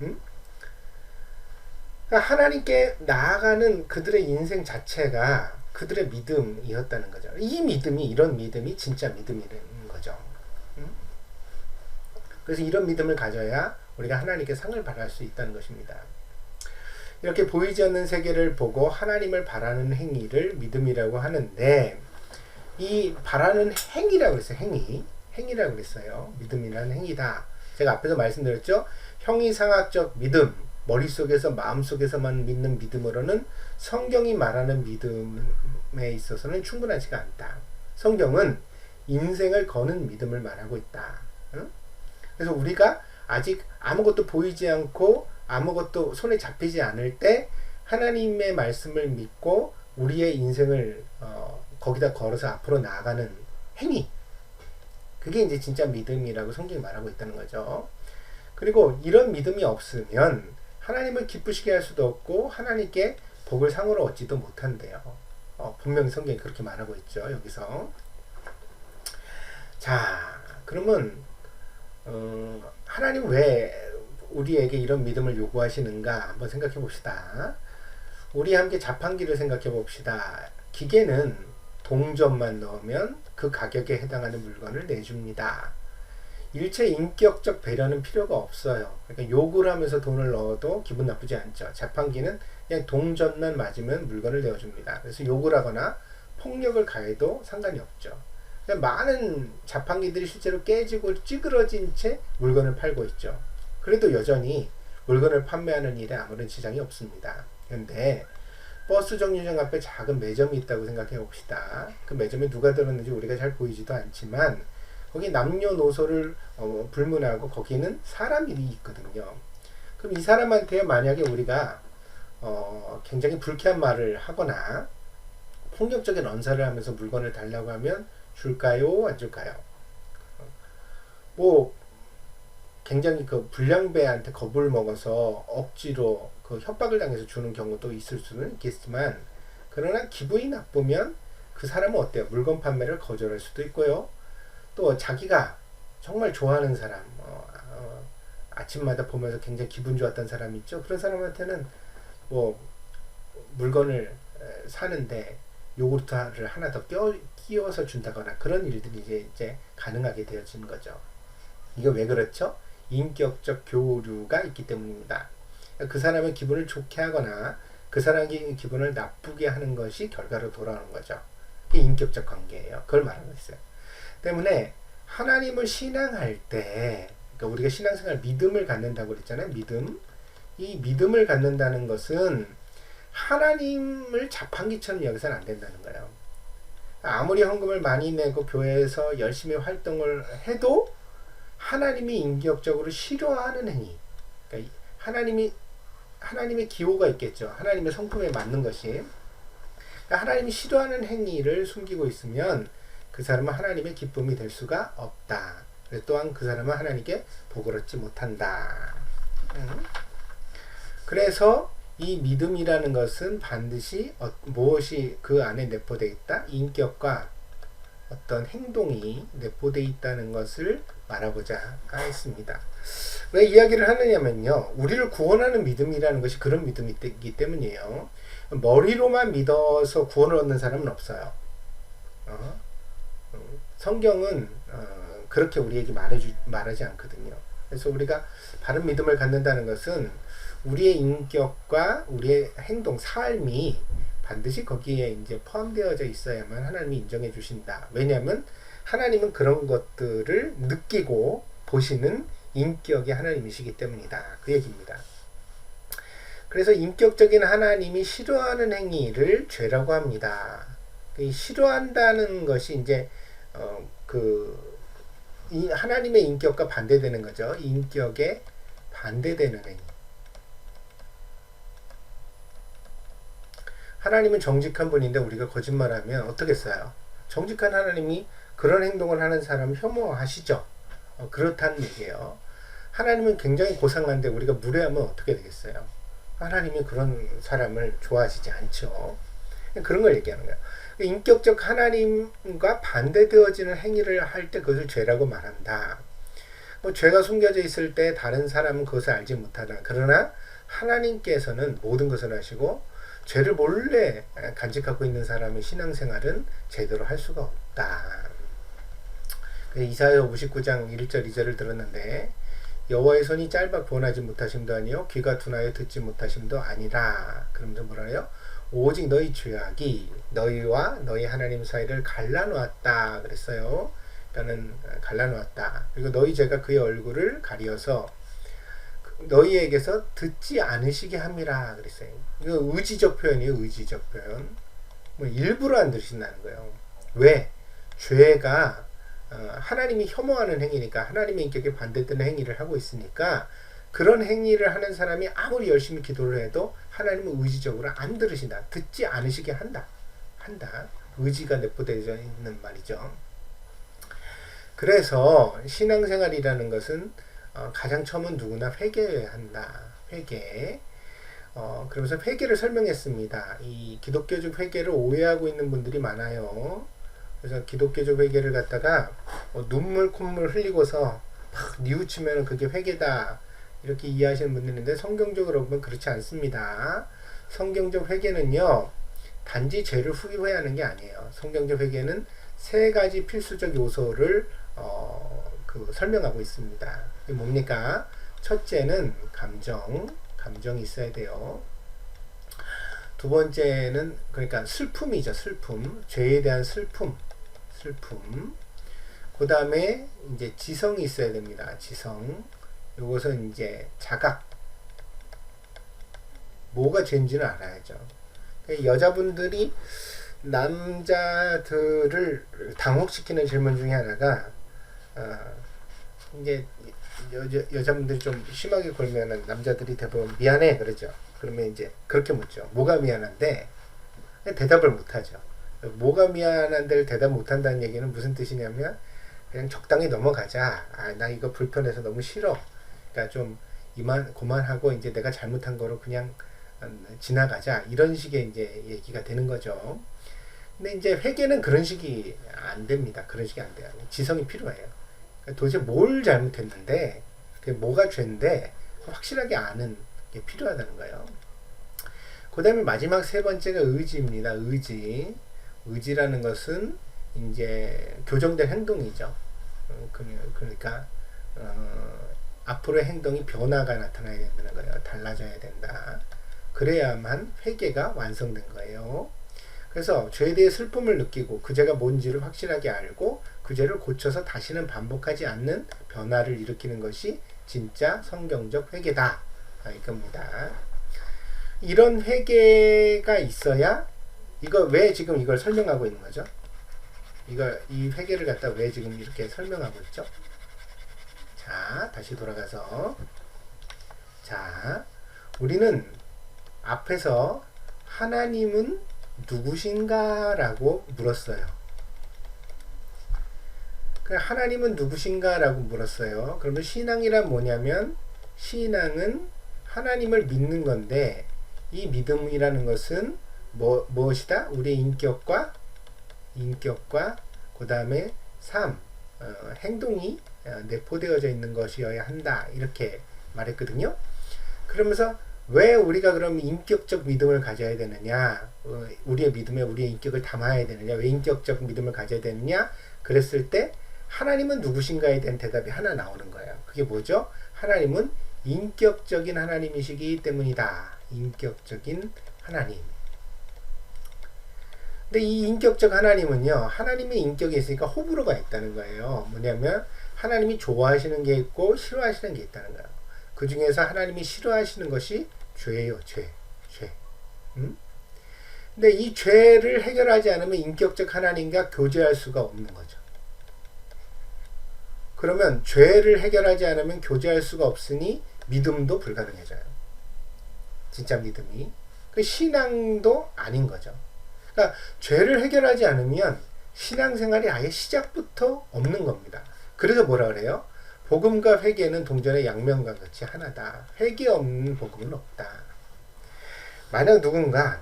응? 그러니까 하나님께 나아가는 그들의 인생 자체가 그들의 믿음이었다는 거죠. 이런 믿음이 진짜 믿음이라는 거죠. 응? 그래서 이런 믿음을 가져야 우리가 하나님께 상을 바랄 수 있다는 것입니다. 이렇게 보이지 않는 세계를 보고 하나님을 바라는 행위를 믿음이라고 하는데, 이 바라는 행위라고 했어요. 행위라고 했어요. 믿음이라는 행위다. 제가 앞에서 말씀드렸죠. 형이상학적 믿음, 머릿속에서 마음속에서만 믿는 믿음으로는 성경이 말하는 믿음에 있어서는 충분하지가 않다. 성경은 인생을 거는 믿음을 말하고 있다. 응? 그래서 우리가 아직 아무것도 보이지 않고 아무것도 손에 잡히지 않을 때 하나님의 말씀을 믿고 우리의 인생을 거기다 걸어서 앞으로 나아가는 행위, 그게 이제 진짜 믿음이라고 성경이 말하고 있다는 거죠. 그리고 이런 믿음이 없으면 하나님을 기쁘시게 할 수도 없고 하나님께 복을 상으로 얻지도 못한대요. 분명히 성경이 그렇게 말하고 있죠. 여기서. 자, 그러면 하나님 왜 우리에게 이런 믿음을 요구하시는가 한번 생각해 봅시다. 우리 함께 자판기를 생각해 봅시다. 기계는 동전만 넣으면 그 가격에 해당하는 물건을 내줍니다. 일체 인격적 배려는 필요가 없어요. 그러니까 욕을 하면서 돈을 넣어도 기분 나쁘지 않죠. 자판기는 그냥 동전만 맞으면 물건을 내어줍니다. 그래서 욕을 하거나 폭력을 가해도 상관이 없죠. 많은 자판기들이 실제로 깨지고 찌그러진 채 물건을 팔고 있죠. 그래도 여전히 물건을 판매하는 일에 아무런 지장이 없습니다. 그런데 버스 정류장 앞에 작은 매점이 있다고 생각해 봅시다. 그 매점에 누가 들었는지 우리가 잘 보이지도 않지만 거기 남녀노소를 불문하고 거기는 사람이 있거든요. 그럼 이 사람한테 만약에 우리가 굉장히 불쾌한 말을 하거나 폭력적인 언사를 하면서 물건을 달라고 하면 줄까요? 안 줄까요? 뭐 굉장히 그 불량배한테 겁을 먹어서 억지로 그 협박을 당해서 주는 경우도 있을 수는 있겠지만, 그러나 기분이 나쁘면 그 사람은 어때요? 물건 판매를 거절할 수도 있고요. 또 자기가 정말 좋아하는 사람, 아침마다 보면서 굉장히 기분 좋았던 사람 있죠. 그런 사람한테는 뭐 물건을 사는데 요구르트를 하나 더 끼워서 준다거나 그런 일들이 이제 가능하게 되어지는 거죠. 이거 왜 그렇죠? 인격적 교류가 있기 때문입니다. 그 사람의 기분을 좋게 하거나 그 사람의 기분을 나쁘게 하는 것이 결과로 돌아오는 거죠. 이게 인격적 관계예요. 그걸 말하고 있어요. 때문에 하나님을 신앙할 때, 그러니까 우리가 신앙생활 믿음을 갖는다고 그랬잖아요. 믿음. 이 믿음을 갖는다는 것은 하나님을 자판기처럼 여기서는 안 된다는 거예요. 아무리 헌금을 많이 내고 교회에서 열심히 활동을 해도 하나님이 인격적으로 싫어하는 행위, 그러니까 하나님의 기호가 있겠죠. 하나님의 성품에 맞는 것이. 그러니까 하나님이 싫어하는 행위를 숨기고 있으면 그 사람은 하나님의 기쁨이 될 수가 없다. 또한 그 사람은 하나님께 복을 얻지 못한다. 그래서 이 믿음이라는 것은 반드시 무엇이 그 안에 내포되어 있다? 인격과 어떤 행동이 내포되어 있다는 것을 말하고자 했습니다. 왜 이야기를 하느냐면요, 우리를 구원하는 믿음이라는 것이 그런 믿음이기 때문이에요. 머리로만 믿어서 구원을 얻는 사람은 없어요. 성경은 그렇게 우리에게 말하지 않거든요. 그래서 우리가 바른 믿음을 갖는다는 것은 우리의 인격과 우리의 행동, 삶이 반드시 거기에 이제 포함되어져 있어야만 하나님이 인정해 주신다. 왜냐하면 하나님은 그런 것들을 느끼고 보시는 인격의 하나님이시기 때문이다. 그 얘기입니다. 그래서 인격적인 하나님이 싫어하는 행위를 죄라고 합니다. 싫어한다는 것이 이제 이 하나님의 인격과 반대되는 거죠. 인격에 반대되는 행위. 하나님은 정직한 분인데 우리가 거짓말하면 어떻겠어요? 정직한 하나님이 그런 행동을 하는 사람을 혐오하시죠. 그렇다는 얘기예요. 하나님은 굉장히 고상한데 우리가 무례하면 어떻게 되겠어요? 하나님이 그런 사람을 좋아하시지 않죠. 그런 걸 얘기하는 거예요. 인격적 하나님과 반대되어지는 행위를 할 때 그것을 죄라고 말한다. 죄가 숨겨져 있을 때 다른 사람은 그것을 알지 못하다. 그러나 하나님께서는 모든 것을 아시고 죄를 몰래 간직하고 있는 사람의 신앙생활은 제대로 할 수가 없다. 이사야 59장 1절 2절을 들었는데, 여호와의 손이 짧아 구원하지 못하심도 아니요 귀가 둔하여 듣지 못하심도 아니라. 그러면서 뭐라요? 오직 너희 죄악이 너희와 너희 하나님 사이를 갈라놓았다 그랬어요. 그러니까는 갈라놓았다. 그리고 너희 죄가 그의 얼굴을 가리어서 너희에게서 듣지 않으시게 함이라 그랬어요. 이거 의지적 표현이에요. 의지적 표현. 일부러 안 들으신다는 거예요. 왜? 죄가 하나님이 혐오하는 행위니까, 하나님의 인격에 반대되는 행위를 하고 있으니까 그런 행위를 하는 사람이 아무리 열심히 기도를 해도 하나님은 의지적으로 안 들으신다. 듣지 않으시게 한다. 의지가 내포되어 있는 말이죠. 그래서 신앙생활이라는 것은 가장 처음은 누구나 회개해야 한다. 회개. 그러면서 회개를 설명했습니다. 이 기독교적 회개를 오해하고 있는 분들이 많아요. 그래서 기독교적 회개를 갖다가 눈물 콧물 흘리고서 막 뉘우치면 그게 회개다 이렇게 이해하시는 분들이 있는데, 성경적으로 보면 그렇지 않습니다. 성경적 회개는요, 단지 죄를 후회하는 게 아니에요. 성경적 회개는 세 가지 필수적 요소를 설명하고 있습니다. 이게 뭡니까? 첫째는 감정이 있어야 돼요. 두 번째는 그러니까 슬픔이죠. 슬픔. 죄에 대한 슬픔. 그 다음에 이제 지성이 있어야 됩니다. 지성. 이것은 이제 자각. 뭐가 죄인지는 알아야죠. 여자분들이 남자들을 당혹시키는 질문 중에 하나가 이제 여자분들이 좀 심하게 굴면은 남자들이 대부분 미안해 그러죠. 그러면 이제 그렇게 묻죠. 뭐가 미안한데? 대답을 못하죠. 뭐가 미안한데를 대답 못한다는 얘기는 무슨 뜻이냐면 그냥 적당히 넘어가자. 나 이거 불편해서 너무 싫어. 그러니까 좀 그만하고 이제 내가 잘못한 거로 그냥 지나가자. 이런 식의 이제 얘기가 되는 거죠. 근데 이제 회개는 그런 식이 안 됩니다. 그런 식이 안 돼요. 지성이 필요해요. 도대체 뭘 잘못했는데, 그게 뭐가 죄인데, 확실하게 아는 게 필요하다는 거예요. 그 다음에 마지막 세 번째가 의지입니다. 의지라는 것은 이제 교정된 행동이죠. 그러니까, 앞으로의 행동이 변화가 나타나야 된다는 거예요. 달라져야 된다. 그래야만 회개가 완성된 거예요. 그래서 죄에 대해 슬픔을 느끼고 그 죄가 뭔지를 확실하게 알고 그 죄를 고쳐서 다시는 반복하지 않는 변화를 일으키는 것이 진짜 성경적 회개다. 이겁니다. 이런 회개가 있어야 왜 지금 이걸 설명하고 있는 거죠? 이 회개를 갖다 왜 지금 이렇게 설명하고 있죠? 자, 다시 돌아가서 우리는 앞에서 하나님은 누구신가? 라고 물었어요. 하나님은 누구신가? 라고 물었어요. 그러면 신앙이란 뭐냐면 신앙은 하나님을 믿는 건데 이 믿음이라는 것은 무엇이다? 우리의 인격과 그 다음에 삶, 행동이 내포되어져 있는 것이어야 한다. 이렇게 말했거든요. 그러면서 왜 우리가 그럼 인격적 믿음을 가져야 되느냐? 우리의 믿음에 우리의 인격을 담아야 되느냐? 왜 인격적 믿음을 가져야 되느냐? 그랬을 때 하나님은 누구신가에 대한 대답이 하나 나오는 거예요. 그게 뭐죠? 하나님은 인격적인 하나님이시기 때문이다. 인격적인 하나님. 근데 이 인격적 하나님은요, 하나님의 인격이 있으니까 호불호가 있다는 거예요. 뭐냐면 하나님이 좋아하시는 게 있고 싫어하시는 게 있다는 거예요. 그 중에서 하나님이 싫어하시는 것이 죄예요. 죄. 근데 이 죄를 해결하지 않으면 인격적 하나님과 교제할 수가 없는 거죠. 그러면 죄를 해결하지 않으면 교제할 수가 없으니 믿음도 불가능해져요. 진짜 믿음이. 그 신앙도 아닌 거죠. 그러니까 죄를 해결하지 않으면 신앙생활이 아예 시작부터 없는 겁니다. 그래서 뭐라 그래요? 복음과 회개는 동전의 양면과 같이 하나다. 회개 없는 복음은 없다. 만약 누군가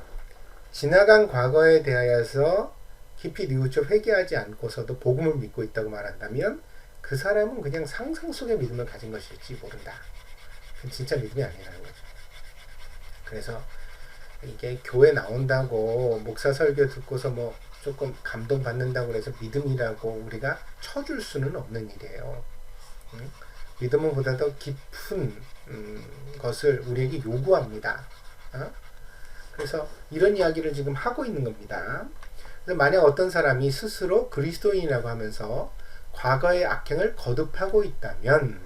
지나간 과거에 대하여서 깊이 뉘우쳐 회개하지 않고서도 복음을 믿고 있다고 말한다면 그 사람은 그냥 상상 속의 믿음을 가진 것일지 모른다. 진짜 믿음이 아니라는 거죠. 그래서 이게 교회 나온다고 목사 설교 듣고서 뭐 조금 감동받는다고 해서 믿음이라고 우리가 쳐줄 수는 없는 일이에요. 믿음은 보다 더 깊은 것을 우리에게 요구합니다. 그래서 이런 이야기를 지금 하고 있는 겁니다. 그래서 만약 어떤 사람이 스스로 그리스도인이라고 하면서 과거의 악행을 거듭하고 있다면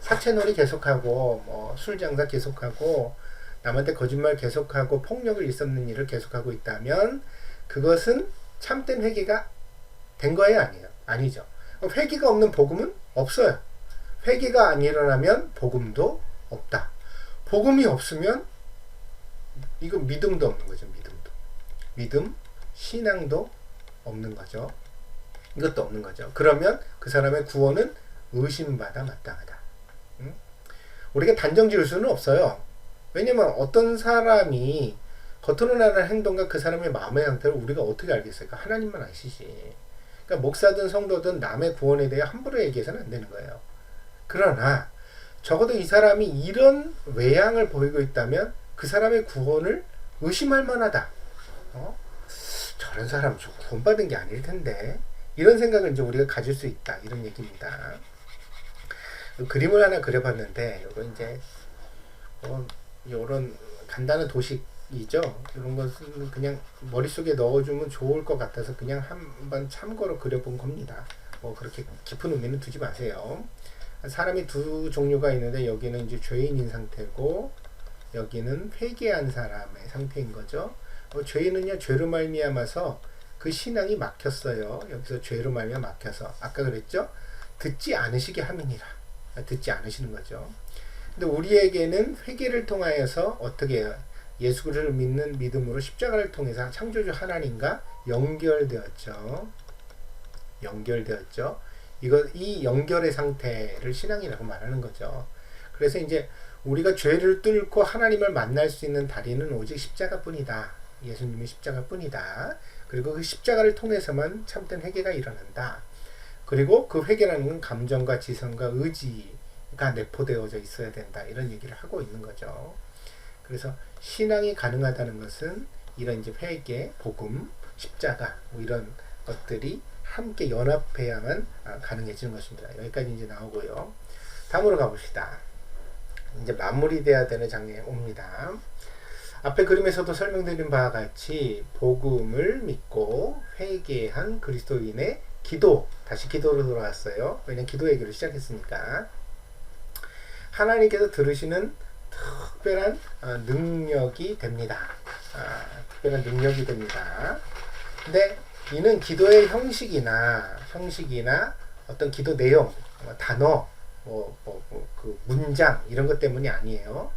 사채놀이 계속하고 뭐 술장사 계속하고 남한테 거짓말 계속하고 폭력을 일삼는 일을 계속하고 있다면 그것은 참된 회개가 된 거예요? 아니에요? 아니죠. 회개가 없는 복음은 없어요. 회개가 안 일어나면 복음도 없다. 복음이 없으면 이거 믿음도 없는 거죠. 믿음, 신앙도 없는 거죠. 이것도 없는 거죠. 그러면 그 사람의 구원은 의심받아 마땅하다. 우리가 단정 지을 수는 없어요. 왜냐면 어떤 사람이 겉으로 나는 행동과 그 사람의 마음의 상태를 우리가 어떻게 알겠어요? 하나님만 아시지. 그러니까 목사든 성도든 남의 구원에 대해 함부로 얘기해서는 안 되는 거예요. 그러나 적어도 이 사람이 이런 외양을 보이고 있다면 그 사람의 구원을 의심할 만하다. 저런 사람 저 구원받은 게 아닐 텐데 이런 생각을 이제 우리가 가질 수 있다. 이런 얘기입니다. 그림을 하나 그려봤는데 이거 이제 이런 간단한 도식이죠. 이런 것은 그냥 머릿속에 넣어주면 좋을 것 같아서 그냥 한번 참고로 그려본 겁니다. 뭐 그렇게 깊은 의미는 두지 마세요. 사람이 두 종류가 있는데 여기는 이제 죄인인 상태고 여기는 회개한 사람의 상태인 거죠. 죄인은요, 죄로 말미암아서 그 신앙이 막혔어요. 여기서 죄로 말미암아 막혀서 아까 그랬죠? 듣지 않으시게 함이니라. 듣지 않으시는 거죠. 근데 우리에게는 회개를 통하여서 어떻게 해요? 예수를 믿는 믿음으로 십자가를 통해서 창조주 하나님과 연결되었죠. 연결되었죠. 이 연결의 상태를 신앙이라고 말하는 거죠. 그래서 이제 우리가 죄를 뚫고 하나님을 만날 수 있는 다리는 오직 십자가뿐이다. 예수님의 십자가뿐이다. 그리고 그 십자가를 통해서만 참된 회개가 일어난다. 그리고 그 회개라는 건 감정과 지성과 의지가 내포되어져 있어야 된다. 이런 얘기를 하고 있는 거죠. 그래서 신앙이 가능하다는 것은 이런 이제 회개, 복음, 십자가 뭐 이런 것들이 함께 연합해야만 가능해지는 것입니다. 여기까지 이제 나오고요. 다음으로 가봅시다. 이제 마무리돼야 되는 장면에 옵니다. 앞에 그림에서도 설명드린 바와 같이 복음을 믿고 회개한 그리스도인의 기도, 다시 기도로 돌아왔어요. 왜냐면 기도 얘기를 시작했으니까. 하나님께서 들으시는 특별한 능력이 됩니다. 특별한 능력이 됩니다. 근데 이는 기도의 형식이나 어떤 기도 내용, 단어, 그 문장 이런 것 때문이 아니에요.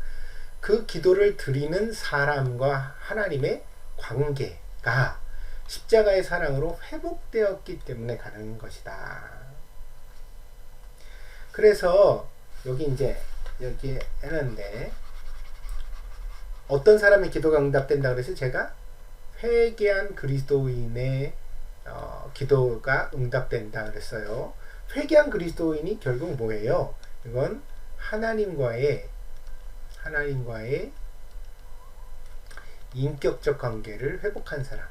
그 기도를 드리는 사람과 하나님의 관계가 십자가의 사랑으로 회복되었기 때문에 가능한 것이다. 그래서 여기 해놨는데 어떤 사람의 기도가 응답된다 그래서 제가 회개한 그리스도인의 기도가 응답된다 그랬어요. 회개한 그리스도인이 결국 뭐예요? 이건 하나님과의 인격적 관계를 회복한 사람,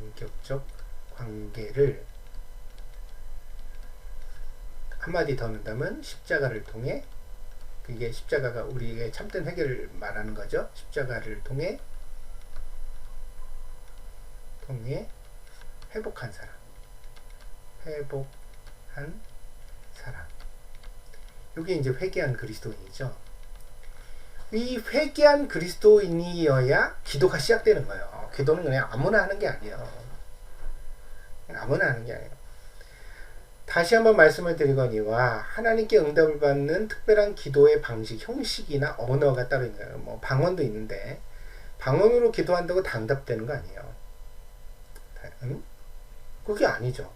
인격적 관계를 한마디 더 넣는다면 십자가를 통해, 그게 십자가가 우리에게 참된 회개를 말하는 거죠. 십자가를 통해 회복한 사람, 이게 이제 회개한 그리스도인이죠. 이 회개한 그리스도인이어야 기도가 시작되는 거예요. 기도는 그냥 아무나 하는 게 아니에요. 다시 한번 말씀을 드리거니와 하나님께 응답을 받는 특별한 기도의 방식, 형식이나 언어가 따로 있는 거예요. 뭐 방언도 있는데 방언으로 기도한다고 다 응답되는 거 아니에요. 그게 아니죠.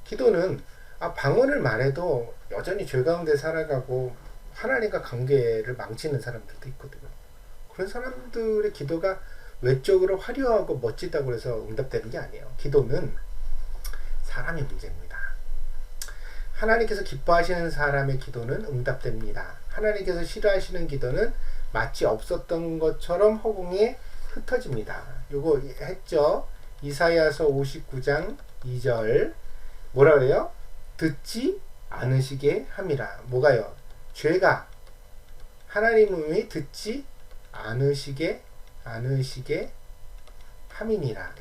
기도는 방언을 말해도 여전히 죄 가운데 살아가고 하나님과 관계를 망치는 사람들도 있거든요. 그런 사람들의 기도가 외적으로 화려하고 멋지다고 해서 응답되는 게 아니에요. 기도는 사람의 문제입니다. 하나님께서 기뻐하시는 사람의 기도는 응답됩니다. 하나님께서 싫어하시는 기도는 마치 없었던 것처럼 허공에 흩어집니다. 요거 했죠. 이사야서 59장 2절 뭐라 그래요? 듣지 않으시게 함이라. 뭐가요? 죄가 하나님의 듣지 않으시게 함이니라.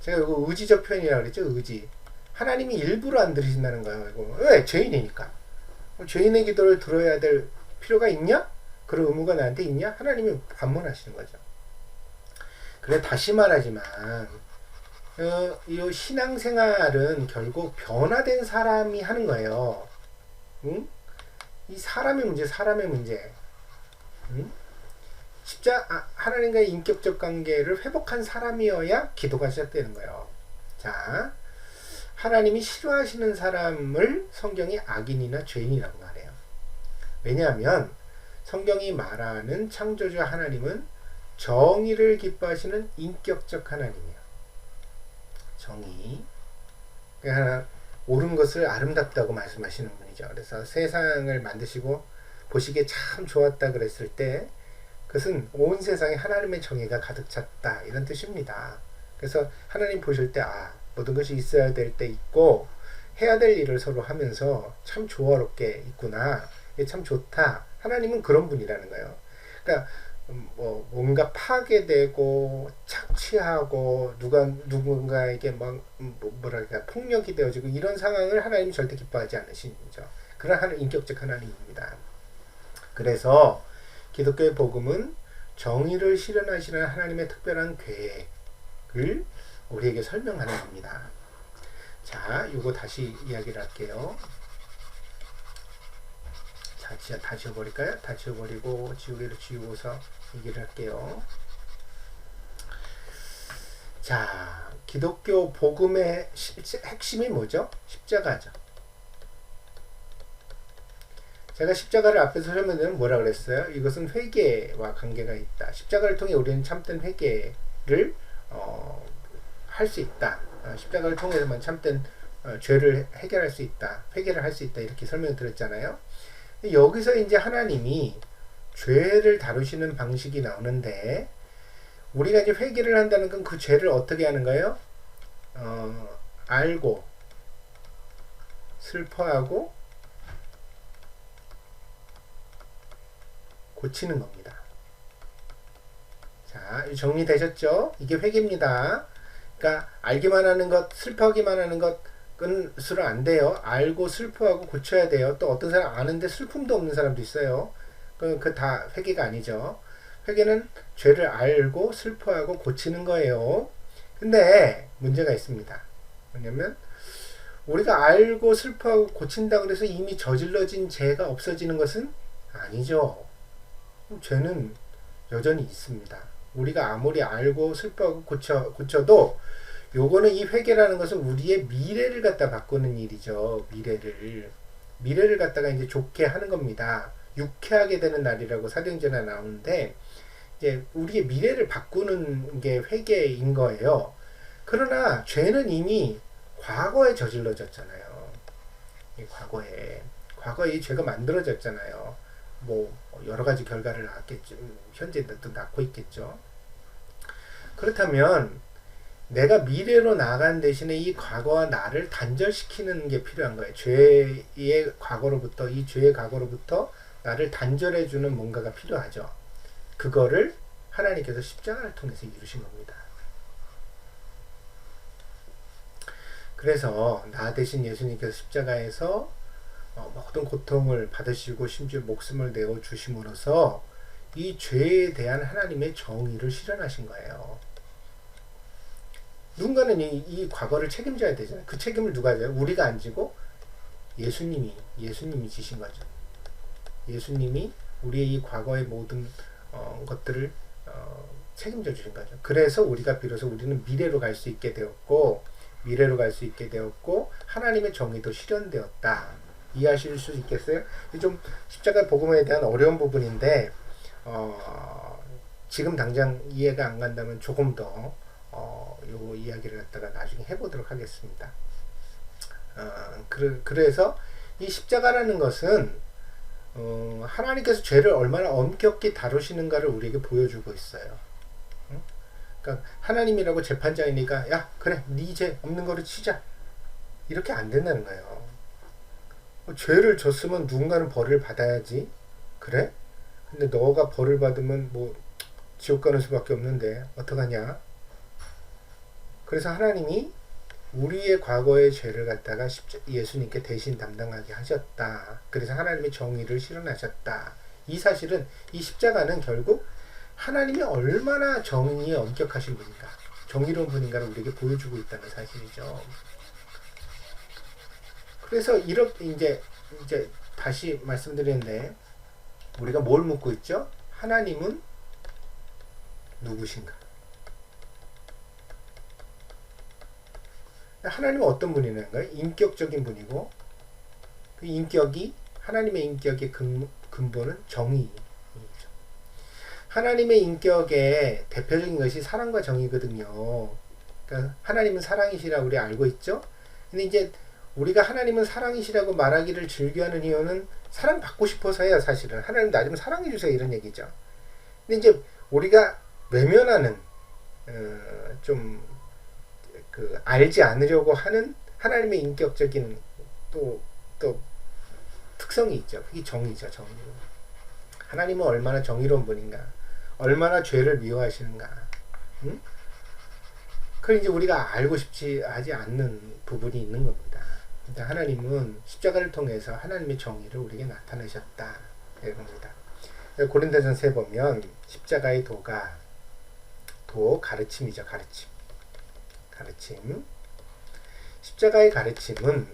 제가 이거 의지적 표현이라고 그랬죠. 의지. 하나님이 일부러 안 들으신다는 거예요. 이거. 왜? 죄인이니까. 죄인의 기도를 들어야 될 필요가 있냐? 그런 의무가 나한테 있냐? 하나님이 반문하시는 거죠. 그래 다시 말하지만 이 신앙생활은 결국 변화된 사람이 하는 거예요. 응? 이 사람의 문제. 응? 하나님과의 인격적 관계를 회복한 사람이어야 기도가 시작되는 거예요. 자, 하나님이 싫어하시는 사람을 성경이 악인이나 죄인이라고 말해요. 왜냐하면 성경이 말하는 창조주 하나님은 정의를 기뻐하시는 인격적 하나님이에요. 정의. 그러니까 옳은 것을 아름답다고 말씀하시는 분이죠. 그래서 세상을 만드시고 보시기에 참 좋았다 그랬을 때 그것은 온 세상에 하나님의 정의가 가득 찼다 이런 뜻입니다. 그래서 하나님 보실 때 모든 것이 있어야 될 때 있고 해야 될 일을 서로 하면서 참 조화롭게 있구나. 이게 참 좋다. 하나님은 그런 분이라는 거예요. 그러니까 뭐 뭔가 파괴되고 착취하고 누군가에게 막 뭐랄까 폭력이 되어지고 이런 상황을 하나님 절대 기뻐하지 않으시죠. 그런 인격적 하나님입니다. 그래서 기독교의 복음은 정의를 실현하시는 하나님의 특별한 계획을 우리에게 설명하는 겁니다. 자, 이거 다시 이야기를 할게요. 자, 진짜 다 지워버릴까요? 다 지워버리고 지우개를 지우고서 얘기를 할게요. 자, 기독교 복음의 핵심이 뭐죠? 십자가죠. 제가 십자가를 앞에서 설명드리면 뭐라 그랬어요? 이것은 회개와 관계가 있다. 십자가를 통해 우리는 참된 회개를 할 수 있다. 십자가를 통해서만 참된 죄를 해결할 수 있다. 회개를 할 수 있다. 이렇게 설명을 드렸잖아요. 여기서 이제 하나님이 죄를 다루시는 방식이 나오는데 우리가 이제 회개를 한다는 건 그 죄를 어떻게 하는 거예요? 알고 슬퍼하고 고치는 겁니다. 자, 정리되셨죠? 이게 회개입니다. 그러니까 알기만 하는 것, 슬퍼하기만 하는 것은 수로 안 돼요. 알고 슬퍼하고 고쳐야 돼요. 또 어떤 사람 아는데 슬픔도 없는 사람도 있어요. 그 다 회개가 아니죠. 회개는 죄를 알고 슬퍼하고 고치는 거예요. 근데 문제가 있습니다. 뭐냐면 우리가 알고 슬퍼하고 고친다 그래서 이미 저질러진 죄가 없어지는 것은 아니죠. 죄는 여전히 있습니다. 우리가 아무리 알고 슬퍼하고 고쳐도 요거는 이 회개라는 것은 우리의 미래를 갖다 바꾸는 일이죠. 미래를 갖다가 이제 좋게 하는 겁니다. 유쾌하게 되는 날이라고 사도행전에 나오는데 이제 우리의 미래를 바꾸는 게 회개인 거예요. 그러나 죄는 이미 과거에 저질러졌잖아요. 과거에 이 죄가 만들어졌잖아요. 뭐 여러 가지 결과를 낳았겠죠. 현재도 낳고 있겠죠. 그렇다면 내가 미래로 나아간 대신에 이 과거와 나를 단절시키는 게 필요한 거예요. 죄의 과거로부터 나를 단절해주는 뭔가가 필요하죠. 그거를 하나님께서 십자가를 통해서 이루신 겁니다. 그래서 나 대신 예수님께서 십자가에서 모든 고통을 받으시고 심지어 목숨을 내어 주심으로써 이 죄에 대한 하나님의 정의를 실현하신 거예요. 누군가는 이 과거를 책임져야 되잖아요. 그 책임을 누가 져요? 우리가 안 지고 예수님이 지신 거죠. 예수님이 우리의 이 과거의 모든 것들을 책임져 주신 거죠. 그래서 우리가 비로소 우리는 미래로 갈 수 있게 되었고 하나님의 정의도 실현되었다. 이해하실 수 있겠어요? 좀 십자가 복음에 대한 어려운 부분인데 지금 당장 이해가 안 간다면 조금 더 요 이야기를 갖다가 나중에 해보도록 하겠습니다. 그래서 이 십자가라는 것은 하나님께서 죄를 얼마나 엄격히 다루시는가를 우리에게 보여주고 있어요. 그러니까 하나님이라고 재판장이니까 야 그래 네 죄 없는 거로 치자 이렇게 안 된다는 거예요. 죄를 졌으면 누군가는 벌을 받아야지. 그래? 근데 너가 벌을 받으면 뭐 지옥 가는 수밖에 없는데 어떡하냐? 그래서 하나님이 우리의 과거의 죄를 갖다가 예수님께 대신 담당하게 하셨다. 그래서 하나님의 정의를 실현하셨다. 이 사실은 이 십자가는 결국 하나님이 얼마나 정의에 엄격하신 분인가, 정의로운 분인가를 우리에게 보여주고 있다는 사실이죠. 그래서 이렇게 이제 다시 말씀드리는데 우리가 뭘 묻고 있죠? 하나님은 누구신가? 하나님은 어떤 분이라는 거예요? 인격적인 분이고 그 인격이 하나님의 인격의 근본은 정의이죠. 하나님의 인격의 대표적인 것이 사랑과 정의거든요. 그러니까 하나님은 사랑이시라고 우리 알고 있죠. 근데 이제 우리가 하나님은 사랑이시라고 말하기를 즐겨하는 이유는 사랑받고 싶어서예요. 사실은 하나님 나 좀 사랑해주세요 이런 얘기죠. 근데 이제 우리가 외면하는 좀 알지 않으려고 하는 하나님의 인격적인 또 특성이 있죠. 그게 정의죠. 정의. 하나님은 얼마나 정의로운 분인가, 얼마나 죄를 미워하시는가. 응? 그걸 이제 우리가 알고 싶지 하지 않는 부분이 있는 겁니다. 그러니까 하나님은 십자가를 통해서 하나님의 정의를 우리에게 나타내셨다. 이런 겁니다. 고린도전서에 보면 십자가의 도가 가르침이죠. 가르침. 십자가의 가르침은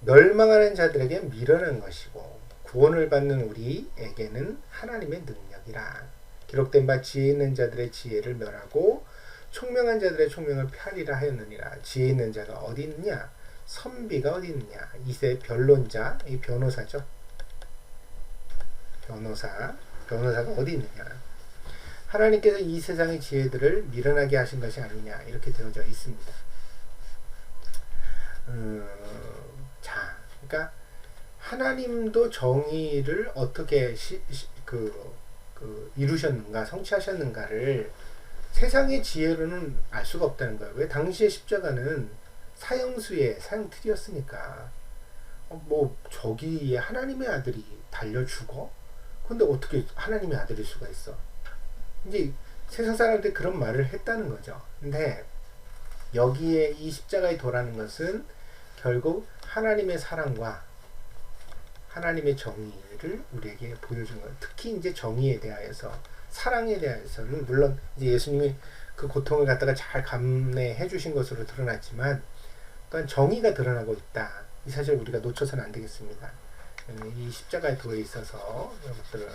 멸망하는 자들에게 미련한 것이고 구원을 받는 우리에게는 하나님의 능력이라. 기록된 바 지혜 있는 자들의 지혜를 멸하고 총명한 자들의 총명을 펴리라 하였느니라. 지혜 있는 자가 어디 있느냐? 선비가 어디 있느냐? 이세 변론자, 이 변호사죠. 변호사가 어디 있느냐? 하나님께서 이 세상의 지혜들을 미련하게 하신 것이 아니냐, 이렇게 되어져 있습니다. 자, 그러니까 하나님도 정의를 어떻게 이루셨는가, 성취하셨는가를 세상의 지혜로는 알 수가 없다는 거예요. 왜? 당시의 십자가는 사형수의 사형틀이었으니까. 저기에 하나님의 아들이 달려 죽어? 근데 어떻게 하나님의 아들일 수가 있어? 이제 세상 사람들이 그런 말을 했다는 거죠. 근데 여기에 이 십자가에 도라는 것은 결국 하나님의 사랑과 하나님의 정의를 우리에게 보여준 거예요. 특히 이제 정의에 대하여서, 사랑에 대해서는 물론 이제 예수님이 그 고통을 갖다가 잘 감내해 주신 것으로 드러났지만, 또한 정의가 드러나고 있다. 이 사실을 우리가 놓쳐서는 안 되겠습니다. 이 십자가의 도에 있어서 여러분들은,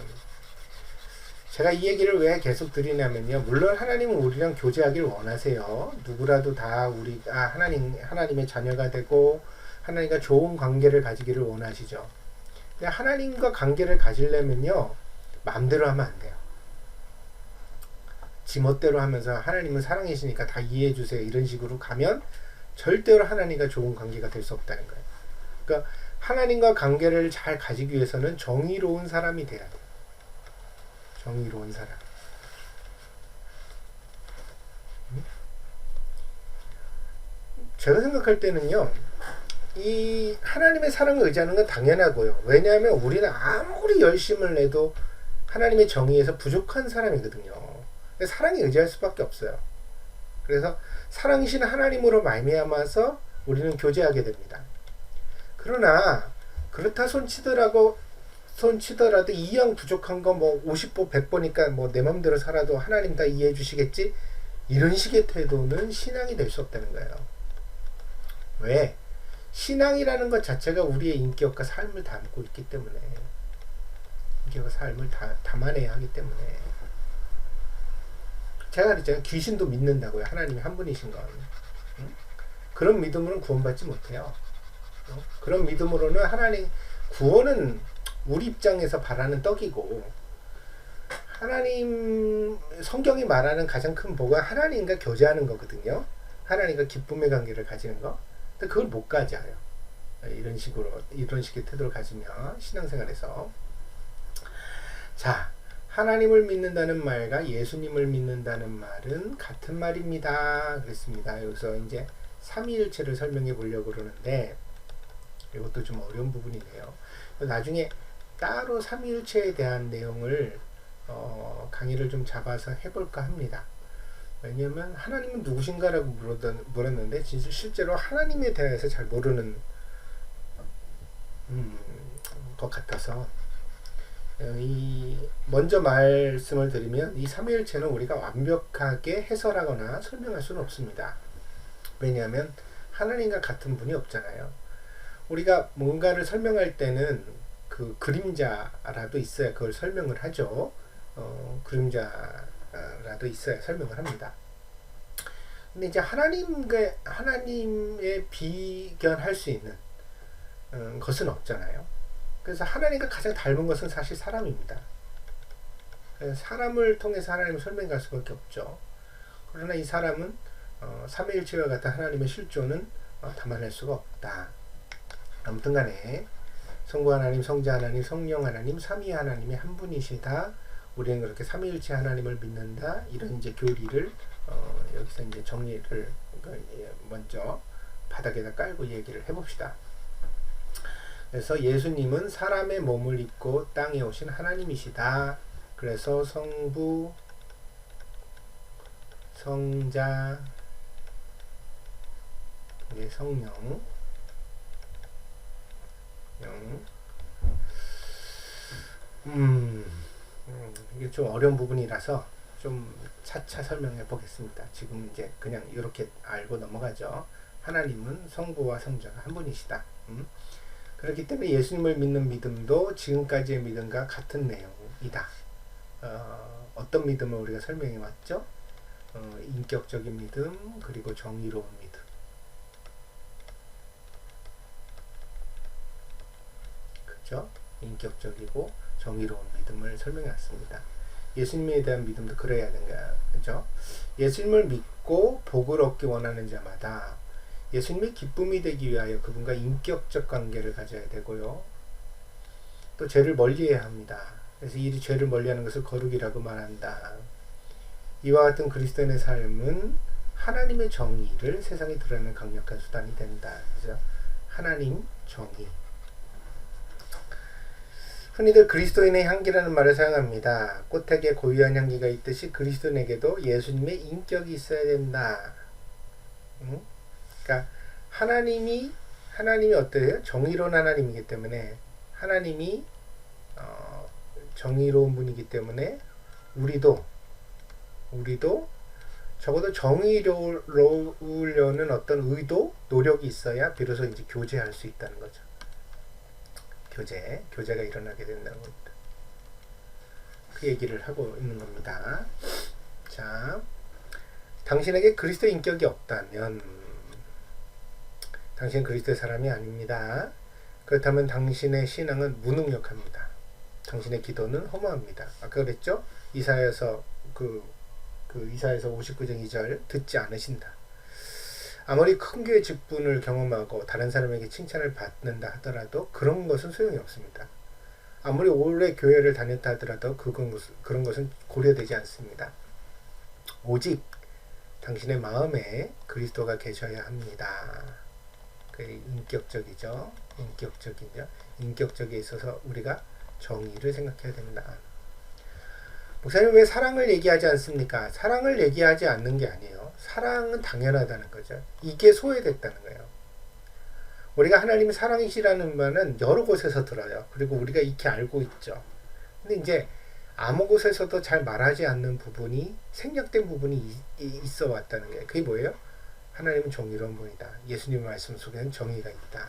제가 이 얘기를 왜 계속 드리냐면요, 물론 하나님은 우리랑 교제하길 원하세요. 누구라도 다 우리가 하나님의 자녀가 되고 하나님과 좋은 관계를 가지기를 원하시죠. 근데 하나님과 관계를 가지려면요, 마음대로 하면 안 돼요. 지멋대로 하면서 하나님은 사랑이시니까 다 이해해 주세요, 이런 식으로 가면 절대로 하나님과 좋은 관계가 될 수 없다는 거예요. 그러니까 하나님과 관계를 잘 가지기 위해서는 정의로운 사람이 돼야 돼요. 정의로운 사람. 제가 생각할 때는요, 이 하나님의 사랑을 의지하는 건 당연하고요. 왜냐하면 우리는 아무리 열심을 내도 하나님의 정의에서 부족한 사람이거든요. 사랑에 의지할 수밖에 없어요. 그래서 사랑이신 하나님으로 말미암아서 우리는 교제하게 됩니다. 그러나 그렇다 손치더라도 이양 부족한 거 50보 100보니까 내 맘대로 살아도 하나님 다 이해해 주시겠지? 이런 식의 태도는 신앙이 될 수 없다는 거예요. 왜? 신앙이라는 것 자체가 우리의 인격과 삶을 담고 있기 때문에, 인격과 삶을 담아내야 하기 때문에. 제가 그랬잖아요. 귀신도 믿는다고요. 하나님이 한 분이신 건. 그런 믿음으로는 구원받지 못해요. 그런 믿음으로는 하나님 구원은 우리 입장에서 바라는 떡이고, 하나님 성경이 말하는 가장 큰 복은 하나님과 교제하는 거거든요. 하나님과 기쁨의 관계를 가지는 거. 근데 그걸 못 가져요. 이런 식의 태도를 가지면 신앙생활에서. 자, 하나님을 믿는다는 말과 예수님을 믿는다는 말은 같은 말입니다. 그랬습니다. 여기서 이제 삼위일체를 설명해 보려고 그러는데, 이것도 좀 어려운 부분이네요. 나중에 따로 삼위일체에 대한 내용을 강의를 좀 잡아서 해볼까 합니다. 왜냐하면 하나님은 누구신가라고 물었는데 진짜 실제로 하나님에 대해서 잘 모르는 것 같아서, 먼저 말씀을 드리면 이 삼위일체는 우리가 완벽하게 해설하거나 설명할 수는 없습니다. 왜냐하면 하나님과 같은 분이 없잖아요. 우리가 뭔가를 설명할 때는 그 그림자라도 있어야 그걸 설명을 하죠. 그림자라도 있어야 설명을 합니다. 근데 이제 하나님에 비견할 수 있는 것은 없잖아요. 그래서 하나님과 가장 닮은 것은 사실 사람입니다. 사람을 통해서 하나님을 설명할 수밖에 없죠. 그러나 이 사람은 삼위일체와 같은 하나님의 실존은 담아낼 수가 없다. 아무튼 간에 성부 하나님, 성자 하나님, 성령 하나님, 삼위 하나님이 한 분이시다. 우리는 그렇게 삼위일체 하나님을 믿는다. 이런 이제 교리를 여기서 이제 정리를 먼저 바닥에다 깔고 얘기를 해봅시다. 그래서 예수님은 사람의 몸을 입고 땅에 오신 하나님이시다. 그래서 성부, 성자, 성령, 이게 좀 어려운 부분이라서 좀 차차 설명해 보겠습니다. 지금 이제 그냥 이렇게 알고 넘어가죠. 하나님은 성부와 성자가 한 분이시다. 그렇기 때문에 예수님을 믿는 믿음도 지금까지의 믿음과 같은 내용이다. 어떤 믿음을 우리가 설명해 왔죠? 인격적인 믿음, 그리고 정의로운 믿음. 그렇죠? 인격적이고 정의로운 믿음을 설명해 왔습니다. 예수님에 대한 믿음도 그래야 되는 거죠. 예수님을 믿고 복을 얻기 원하는 자마다 예수님의 기쁨이 되기 위하여 그분과 인격적 관계를 가져야 되고요. 또 죄를 멀리해야 합니다. 그래서 이 죄를 멀리하는 것을 거룩이라고 말한다. 이와 같은 그리스도인의 삶은 하나님의 정의를 세상에 드러내는 강력한 수단이 된다. 그래서 하나님 정의. 흔히들 그리스도인의 향기라는 말을 사용합니다. 꽃에게 고유한 향기가 있듯이 그리스도인에게도 예수님의 인격이 있어야 된다. 그러니까 하나님이 어때요? 정의로운 하나님이기 때문에 하나님이 정의로운 분이기 때문에 우리도 적어도 정의로우려는 어떤 의도, 노력이 있어야 비로소 이제 교제할 수 있다는 거죠. 교제가 일어나게 된다는 겁니다. 그 얘기를 하고 있는 겁니다. 자, 당신에게 그리스도의 인격이 없다면 당신은 그리스도의 사람이 아닙니다. 그렇다면 당신의 신앙은 무능력합니다. 당신의 기도는 허무합니다. 아까 그랬죠? 이사야서 이사야서 59장 2절 듣지 않으신다. 아무리 큰 교회 직분을 경험하고 다른 사람에게 칭찬을 받는다 하더라도 그런 것은 소용이 없습니다. 아무리 오래 교회를 다녔다 하더라도 그런 것은 고려되지 않습니다. 오직 당신의 마음에 그리스도가 계셔야 합니다. 그 인격적이죠. 인격적에 있어서 우리가 정의를 생각해야 됩니다. 목사님 왜 사랑을 얘기하지 않습니까? 사랑을 얘기하지 않는 게 아니에요. 사랑은 당연하다는 거죠. 이게 소외됐다는 거예요. 우리가 하나님이 사랑이시라는 말은 여러 곳에서 들어요. 그리고 우리가 익히 알고 있죠. 근데 이제 아무 곳에서도 잘 말하지 않는 부분이 생략된 부분이 있어 왔다는 거예요. 그게 뭐예요? 하나님은 정의로운 분이다. 예수님의 말씀 속에는 정의가 있다.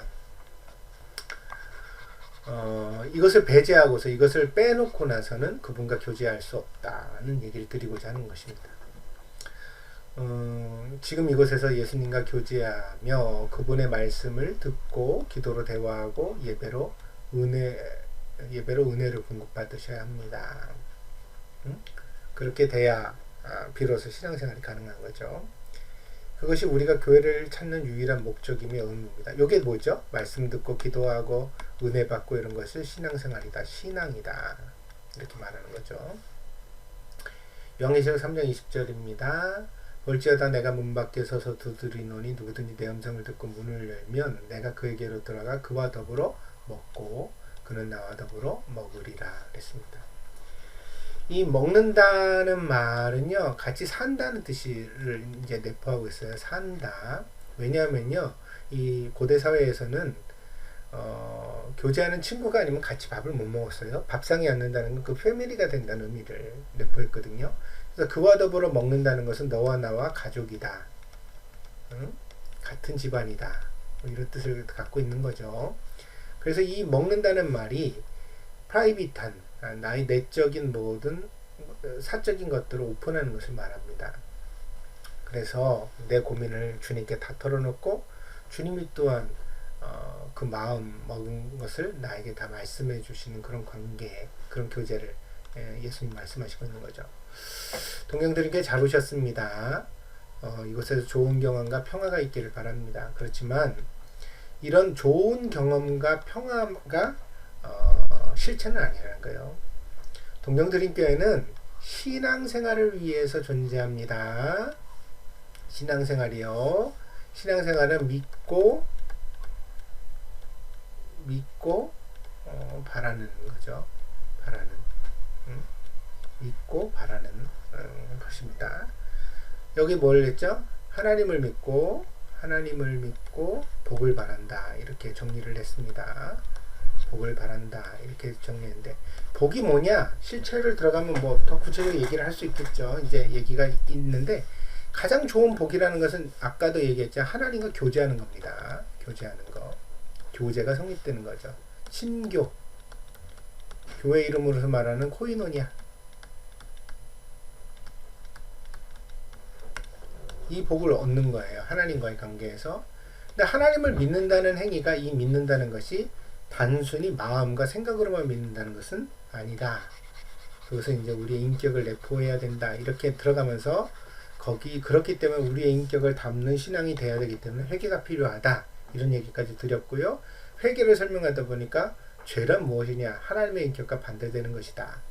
이것을 배제하고서 이것을 빼놓고 나서는 그분과 교제할 수 없다는 얘기를 드리고자 하는 것입니다. 지금 이곳에서 예수님과 교제하며 그분의 말씀을 듣고 기도로 대화하고 예배로 은혜를 공급받으셔야 합니다. 그렇게 돼야 비로소 신앙생활이 가능한 거죠. 그것이 우리가 교회를 찾는 유일한 목적이며 의무입니다. 이게 뭐죠? 말씀 듣고 기도하고 은혜 받고 이런 것을 신앙생활이다. 신앙이다. 이렇게 말하는 거죠. 요한계시록 3장 20절입니다. 볼지어다 내가 문 밖에 서서 두드리노니 누구든지 내 음성을 듣고 문을 열면 내가 그에게로 들어가 그와 더불어 먹고 그는 나와 더불어 먹으리라 그랬습니다. 이 먹는다는 말은요, 같이 산다는 뜻을 이제 내포하고 있어요. 산다. 왜냐하면요, 이 고대 사회에서는 교제하는 친구가 아니면 같이 밥을 못 먹었어요. 밥상에 앉는다는 건 그 패밀리가 된다는 의미를 내포했거든요. 그래서 그와 더불어 먹는다는 것은 너와 나와 가족이다. 같은 집안이다. 뭐 이런 뜻을 갖고 있는 거죠. 그래서 이 먹는다는 말이 프라이빗한 나의 내적인 모든 사적인 것들을 오픈하는 것을 말합니다. 그래서 내 고민을 주님께 다 털어놓고 주님이 또한 그 마음 먹은 것을 나에게 다 말씀해 주시는 그런 관계, 그런 교제를 예수님 말씀하시고 있는 거죠. 동경들에게 잘 오셨습니다. 이곳에서 좋은 경험과 평화가 있기를 바랍니다. 그렇지만 이런 좋은 경험과 평화가 실체는 아니라는 거예요. 동경드림교회는 신앙생활을 위해서 존재합니다. 신앙생활이요. 신앙생활은 믿고 바라는 거죠. 바라는 믿고 바라는 것입니다. 여기 뭘 했죠? 하나님을 믿고 복을 바란다 이렇게 정리를 했습니다. 복을 바란다 이렇게 정리했는데 복이 뭐냐? 실체를 들어가면 뭐 더 구체적으로 얘기를 할 수 있겠죠. 이제 얘기가 있는데 가장 좋은 복이라는 것은 아까도 얘기했죠. 하나님과 교제하는 겁니다. 교제하는 거. 교제가 성립되는 거죠. 친교. 교회 이름으로서 말하는 코이노니아. 이 복을 얻는 거예요. 하나님과의 관계에서. 근데 하나님을 믿는다는 행위가 이 믿는다는 것이 단순히 마음과 생각으로만 믿는다는 것은 아니다. 그것은 이제 우리의 인격을 내포해야 된다. 이렇게 들어가면서 그렇기 때문에 우리의 인격을 담는 신앙이 돼야 되기 때문에 회개가 필요하다. 이런 얘기까지 드렸고요. 회개를 설명하다 보니까 죄란 무엇이냐? 하나님의 인격과 반대되는 것이다.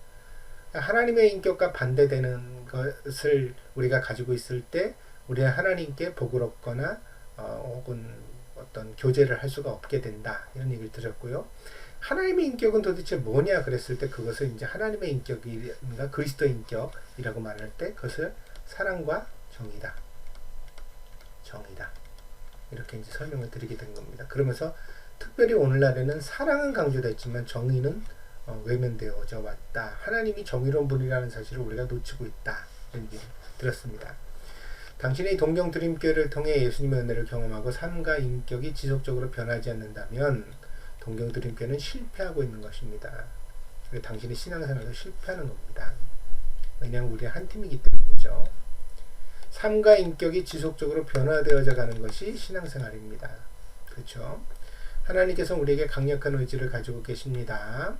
하나님의 인격과 반대되는 것을 우리가 가지고 있을 때 우리는 하나님께 복을 얻거나 혹은 어떤 교제를 할 수가 없게 된다. 이런 얘기를 드렸고요. 하나님의 인격은 도대체 뭐냐 그랬을 때 그것을 이제 하나님의 인격인가 그리스도의 인격이라고 말할 때 그것을 사랑과 정의다. 이렇게 이제 설명을 드리게 된 겁니다. 그러면서 특별히 오늘날에는 사랑은 강조됐지만 정의는 외면되어져 왔다. 하나님이 정의로운 분이라는 사실을 우리가 놓치고 있다. 이런 얘기를 들었습니다. 당신의 동경 드림교회를 통해 예수님의 은혜를 경험하고 삶과 인격이 지속적으로 변하지 않는다면 동경 드림교회는 실패하고 있는 것입니다. 당신의 신앙생활도 실패하는 겁니다. 왜냐하면 우리 한 팀이기 때문이죠. 삶과 인격이 지속적으로 변화되어져 가는 것이 신앙생활입니다. 그렇죠? 하나님께서 우리에게 강력한 의지를 가지고 계십니다.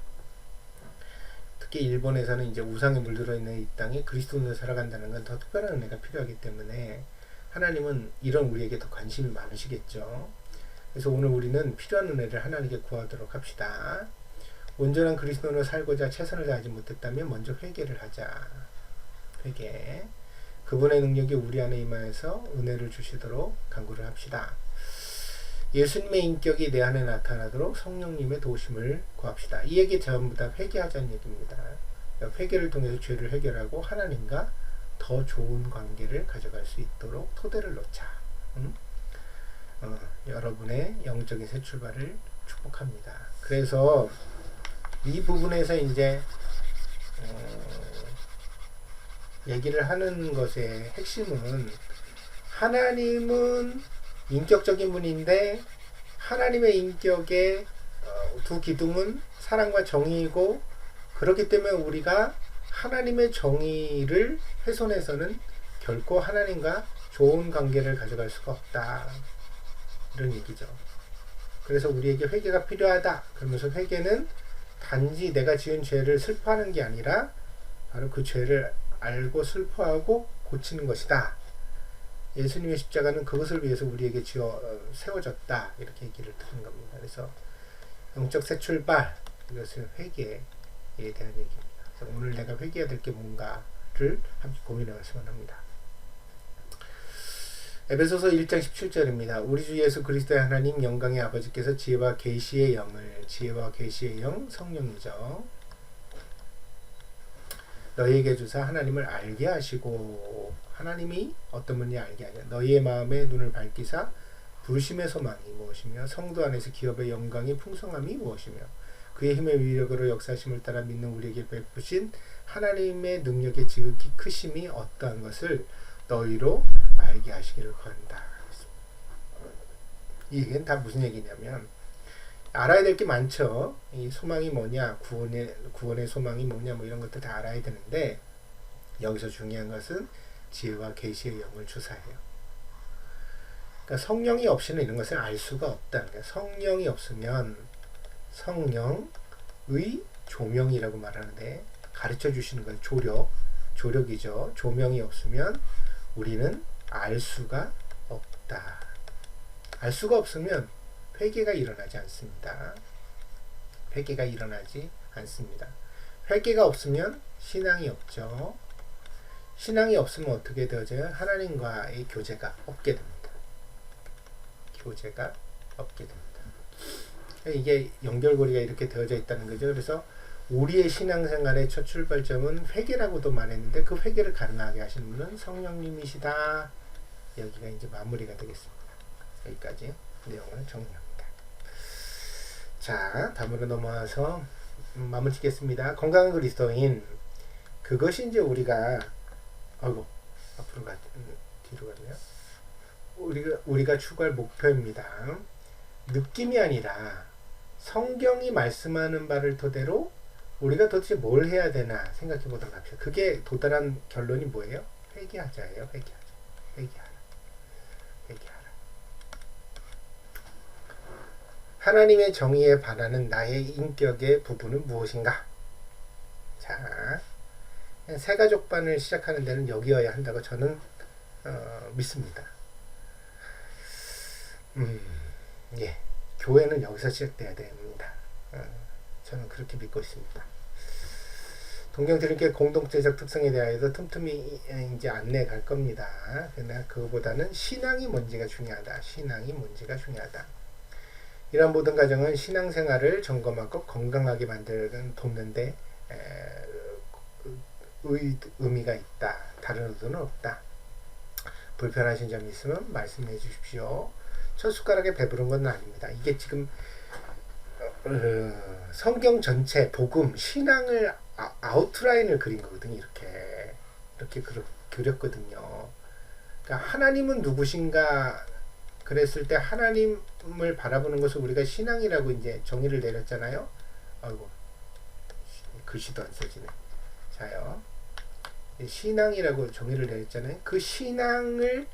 특히 일본에서는 이제 우상에 물들어 있는 이 땅에 그리스도인으로 살아간다는 건 더 특별한 은혜가 필요하기 때문에 하나님은 이런 우리에게 더 관심이 많으시겠죠. 그래서 오늘 우리는 필요한 은혜를 하나님께 구하도록 합시다. 온전한 그리스도인으로 살고자 최선을 다하지 못했다면 먼저 회개를 하자. 회개. 그분의 능력이 우리 안에 임하여서 은혜를 주시도록 간구를 합시다. 예수님의 인격이 내 안에 나타나도록 성령님의 도우심을 구합시다. 이 얘기 전부 다 회개하자는 얘기입니다. 회개를 통해서 죄를 해결하고 하나님과 더 좋은 관계를 가져갈 수 있도록 토대를 놓자. 여러분의 영적인 새 출발을 축복합니다. 그래서 이 부분에서 이제 얘기를 하는 것의 핵심은 하나님은 인격적인 분인데 하나님의 인격의 두 기둥은 사랑과 정의이고 그렇기 때문에 우리가 하나님의 정의를 훼손해서는 결코 하나님과 좋은 관계를 가져갈 수가 없다. 이런 얘기죠. 그래서 우리에게 회개가 필요하다. 그러면서 회개는 단지 내가 지은 죄를 슬퍼하는 게 아니라 바로 그 죄를 알고 슬퍼하고 고치는 것이다. 예수님의 십자가는 그것을 위해서 우리에게 세워졌다. 이렇게 얘기를 드린 겁니다. 그래서 영적 새 출발, 이것은 회개에 대한 얘기입니다. 그래서 오늘 내가 회개해야 될 게 뭔가를 함께 고민해 봤으면 합니다. 에베소서 1장 17절입니다. 우리 주 예수 그리스도의 하나님 영광의 아버지께서 지혜와 계시의 영, 성령이죠. 너희에게 주사 하나님을 알게 하시고 하나님이 어떤 분인지 알게 하냐. 너희의 마음에 눈을 밝히사 부르심의 소망이 무엇이며 성도 안에서 기업의 영광이 풍성함이 무엇이며 그의 힘의 위력으로 역사심을 따라 믿는 우리에게 베푸신 하나님의 능력의 지극히 크심이 어떠한 것을 너희로 알게 하시기를 구한다. 이 얘기는 다 무슨 얘기냐면 알아야 될 게 많죠. 이 소망이 뭐냐, 구원의 소망이 뭐냐, 뭐 이런 것들 다 알아야 되는데 여기서 중요한 것은 지혜와 계시의 영을 주사해요. 그러니까 성령이 없이는 이런 것을 알 수가 없다는 거예요. 성령이 없으면 성령의 조명이라고 말하는데 가르쳐 주시는 건 조력이죠. 조명이 없으면 우리는 알 수가 없다. 알 수가 없으면 회개가 일어나지 않습니다. 회개가 없으면 신앙이 없죠. 신앙이 없으면 어떻게 되어져요? 하나님과의 교제가 없게 됩니다. 교제가 없게 됩니다. 이게 연결고리가 이렇게 되어져 있다는 거죠. 그래서 우리의 신앙생활의 첫 출발점은 회개라고도 말했는데 그 회개를 가능하게 하시는 분은 성령님이시다. 여기가 이제 마무리가 되겠습니다. 여기까지 내용을 정리합니다. 자, 다음으로 넘어와서 마무리 짓겠습니다. 건강한 그리스도인, 그것이 이제 우리가 앞으로 뒤로 갔네요. 우리가 추구할 목표입니다. 느낌이 아니라 성경이 말씀하는 바를 토대로 우리가 도대체 뭘 해야 되나 생각해 보도록 합시다. 그게 도달한 결론이 뭐예요? 회개하자예요. 회개하라. 하나님의 정의에 반하는 나의 인격의 부분은 무엇인가? 자, 새가족반을 시작하는 데는 여기여야 한다고 저는 믿습니다. 예, 교회는 여기서 시작돼야 됩니다. 저는 그렇게 믿고 있습니다. 동경드림교회 공동체적 특성에 대하여도 틈틈이 이제 안내해 갈 겁니다. 그러나 그거보다는 신앙이 뭔지가 중요하다. 이러한 모든 과정은 신앙생활을 점검하고 건강하게 돕는데 의미가 있다. 다른 의도는 없다. 불편하신 점이 있으면 말씀해 주십시오. 첫 숟가락에 배부른 건 아닙니다. 이게 지금 성경 전체 복음 신앙을 아웃라인을 그린 거거든요. 이렇게 그렸거든요. 그러니까 하나님은 누구신가 그랬을 때 하나님을 바라보는 것을 우리가 신앙이라고 이제 정의를 내렸잖아요. 아이고, 글씨도 안 써지네. 자요. 신앙이라고 정의를 내렸잖아요. 그 신앙을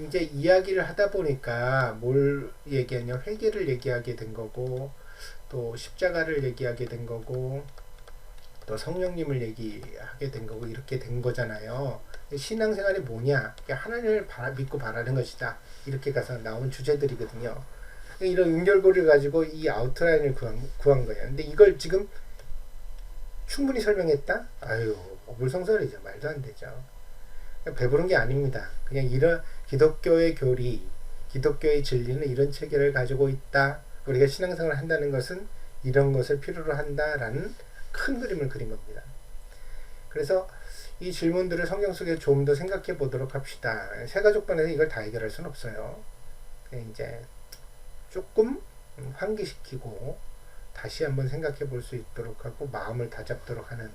이제 이야기를 하다 보니까 뭘 얘기하냐, 회개를 얘기하게 된 거고, 또 십자가를 얘기하게 된 거고, 또 성령님을 얘기하게 된 거고, 이렇게 된 거잖아요. 신앙생활이 뭐냐? 하나님을 믿고 바라는 것이다. 이렇게 가서 나온 주제들이거든요. 이런 연결고리를 가지고 이 아웃라인을 구한 거예요. 근데 이걸 지금 충분히 설명했다? 아유, 어불성설이죠. 말도 안 되죠. 배부른 게 아닙니다. 그냥 이런 기독교의 교리, 기독교의 진리는 이런 체계를 가지고 있다. 우리가 신앙생활을 한다는 것은 이런 것을 필요로 한다라는 큰 그림을 그린 겁니다. 그래서 이 질문들을 성경 속에 좀 더 생각해 보도록 합시다. 새가족반에서 이걸 다 해결할 수는 없어요. 이제 조금 환기시키고 다시 한번 생각해 볼 수 있도록 하고 마음을 다잡도록 하는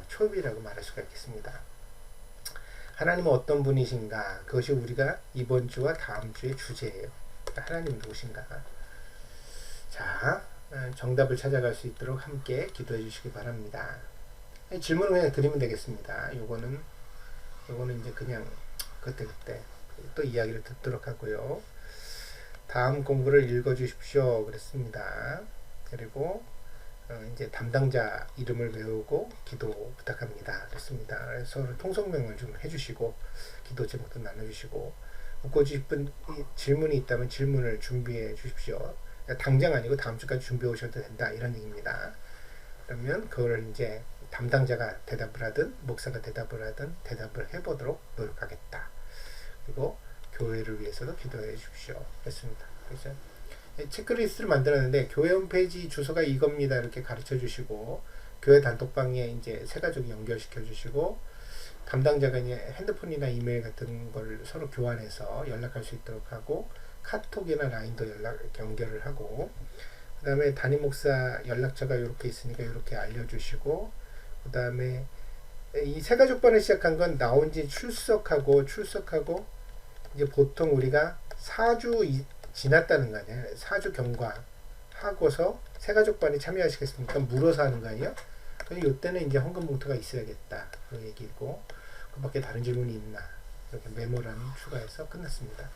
초입이라고 말할 수가 있겠습니다. 하나님은 어떤 분이신가? 그것이 우리가 이번 주와 다음 주의 주제예요. 하나님 누구신가? 자, 정답을 찾아갈 수 있도록 함께 기도해 주시기 바랍니다. 질문을 그냥 드리면 되겠습니다. 요거는 이제 그냥 그때 또 이야기를 듣도록 하고요. 다음 공부를 읽어 주십시오. 그랬습니다. 그리고 이제 담당자 이름을 외우고 기도 부탁합니다. 그렇습니다. 그래서 통성명을 좀 해주시고 기도 제목도 나눠주시고 묻고 싶은 질문이 있다면 질문을 준비해 주십시오. 당장 아니고 다음 주까지 준비해 오셔도 된다 이런 얘기입니다. 그러면 그걸 이제 담당자가 대답을 하든 목사가 대답을 하든 대답을 해보도록 노력하겠다. 그리고 교회를 위해서도 기도해 주십시오. 그렇습니다. 그렇죠? 체크리스트를 만들었는데 교회 홈페이지 주소가 이겁니다. 이렇게 가르쳐 주시고 교회 단톡방에 이제 새 가족이 연결시켜 주시고 담당자가 이제 핸드폰이나 이메일 같은 걸 서로 교환해서 연락할 수 있도록 하고 카톡이나 라인도 연결을 하고 그 다음에 담임 목사 연락처가 이렇게 있으니까 이렇게 알려주시고 그 다음에 이 새가족반을 시작한 건 나온 지 출석하고 이제 보통 우리가 4주 지났다는 거 아니에요. 4주 경과하고서 새가족반에 참여하시겠습니까? 물어서 하는 거 아니에요? 그래서 이때는 이제 헌금 봉투가 있어야겠다. 그 얘기고 그 밖에 다른 질문이 있나 이렇게 메모란 추가해서 끝났습니다.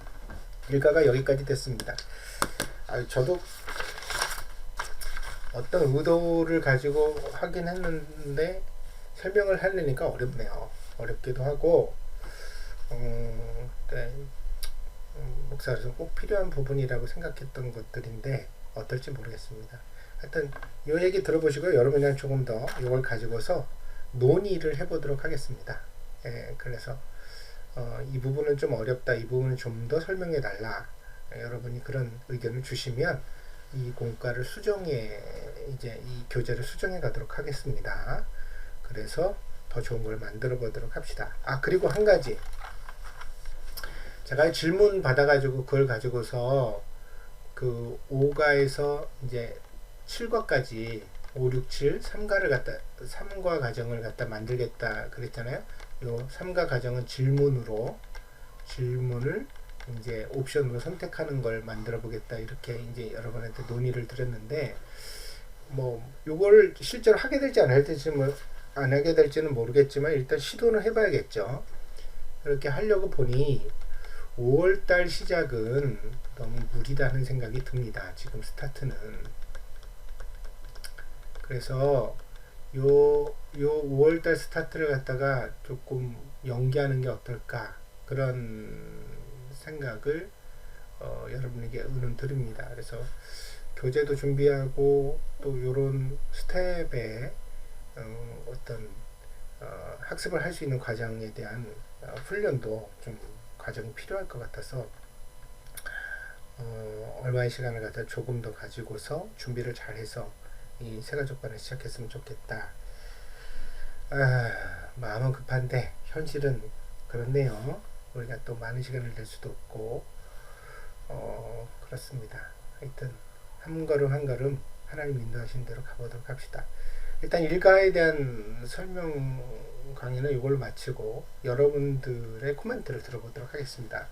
일과가 여기까지 됐습니다. 저도 어떤 의도를 가지고 하긴 했는데 설명을 하려니까 어렵네요. 어렵기도 하고 목사로서 꼭 필요한 부분이라고 생각했던 것들인데 어떨지 모르겠습니다. 하여튼 이 얘기 들어보시고 여러분이랑 조금 더 이걸 가지고서 논의를 해보도록 하겠습니다. 그래서 이 부분은 좀 어렵다, 이 부분은 좀 더 설명해 달라 여러분이 그런 의견을 주시면 이 공과를 수정해 이제 이 교재를 수정해 가도록 하겠습니다. 그래서 더 좋은 걸 만들어 보도록 합시다. 아, 그리고 한 가지 제가 질문 받아가지고 그걸 가지고서 그 5과에서 이제 7과까지 5, 6, 7, 3과를 갖다 3과 과정을 갖다 만들겠다 그랬잖아요. 요 3과 과정은 질문을 이제 옵션으로 선택하는 걸 만들어 보겠다 이렇게 이제 여러분한테 논의를 드렸는데 뭐 요걸 실제로 하게 될지 안 하게 될지는 모르겠지만 일단 시도는 해봐야겠죠. 그렇게 하려고 보니 5월달 시작은 너무 무리다는 생각이 듭니다. 지금 스타트는. 그래서 요 5월달 스타트를 갖다가 조금 연기하는 게 어떨까 그런 생각을 여러분에게 의논 드립니다. 그래서 교재도 준비하고 또 요런 스텝에 어떤 학습을 할 수 있는 과정에 대한 훈련도 좀 과정이 필요할 것 같아서 얼마의 시간을 갖다 조금 더 가지고서 준비를 잘해서 이 세가족반을 시작했으면 좋겠다. 마음은 급한데 현실은 그렇네요. 우리가 또 많은 시간을 낼 수도 없고 그렇습니다. 하여튼 한 걸음 한 걸음 하나님 인도하신 대로 가보도록 합시다. 일단 일가에 대한 설명 강의는 이걸로 마치고 여러분들의 코멘트를 들어보도록 하겠습니다.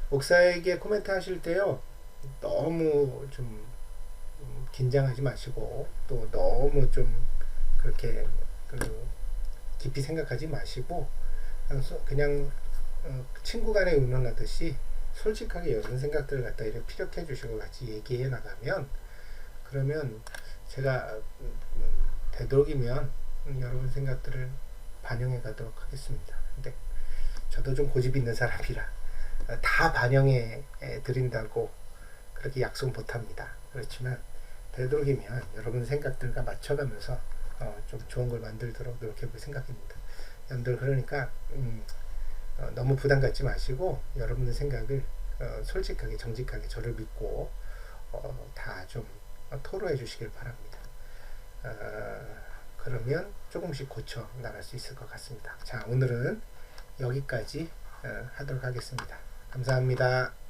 목사에게 코멘트 하실 때요 너무 좀 긴장하지 마시고 또 너무 좀 그렇게 깊이 생각하지 마시고 그냥 친구 간에 의논하듯이 솔직하게 여러 생각들을 갖다 이렇게 피력해 주시고 같이 얘기해 나가면 그러면 제가 되도록이면 여러분 생각들을 반영해 가도록 하겠습니다. 근데 저도 좀 고집이 있는 사람이라 다 반영해 드린다고 그렇게 약속 못합니다. 그렇지만 되도록이면 여러분 생각들과 맞춰가면서 좀 좋은 걸 만들도록 노력해 볼 생각입니다. 여러분들 그러니까 너무 부담 갖지 마시고 여러분의 생각을 솔직하게 정직하게 저를 믿고 다 좀 토로해 주시길 바랍니다. 그러면 조금씩 고쳐 나갈 수 있을 것 같습니다. 자, 오늘은 여기까지 하도록 하겠습니다. 감사합니다.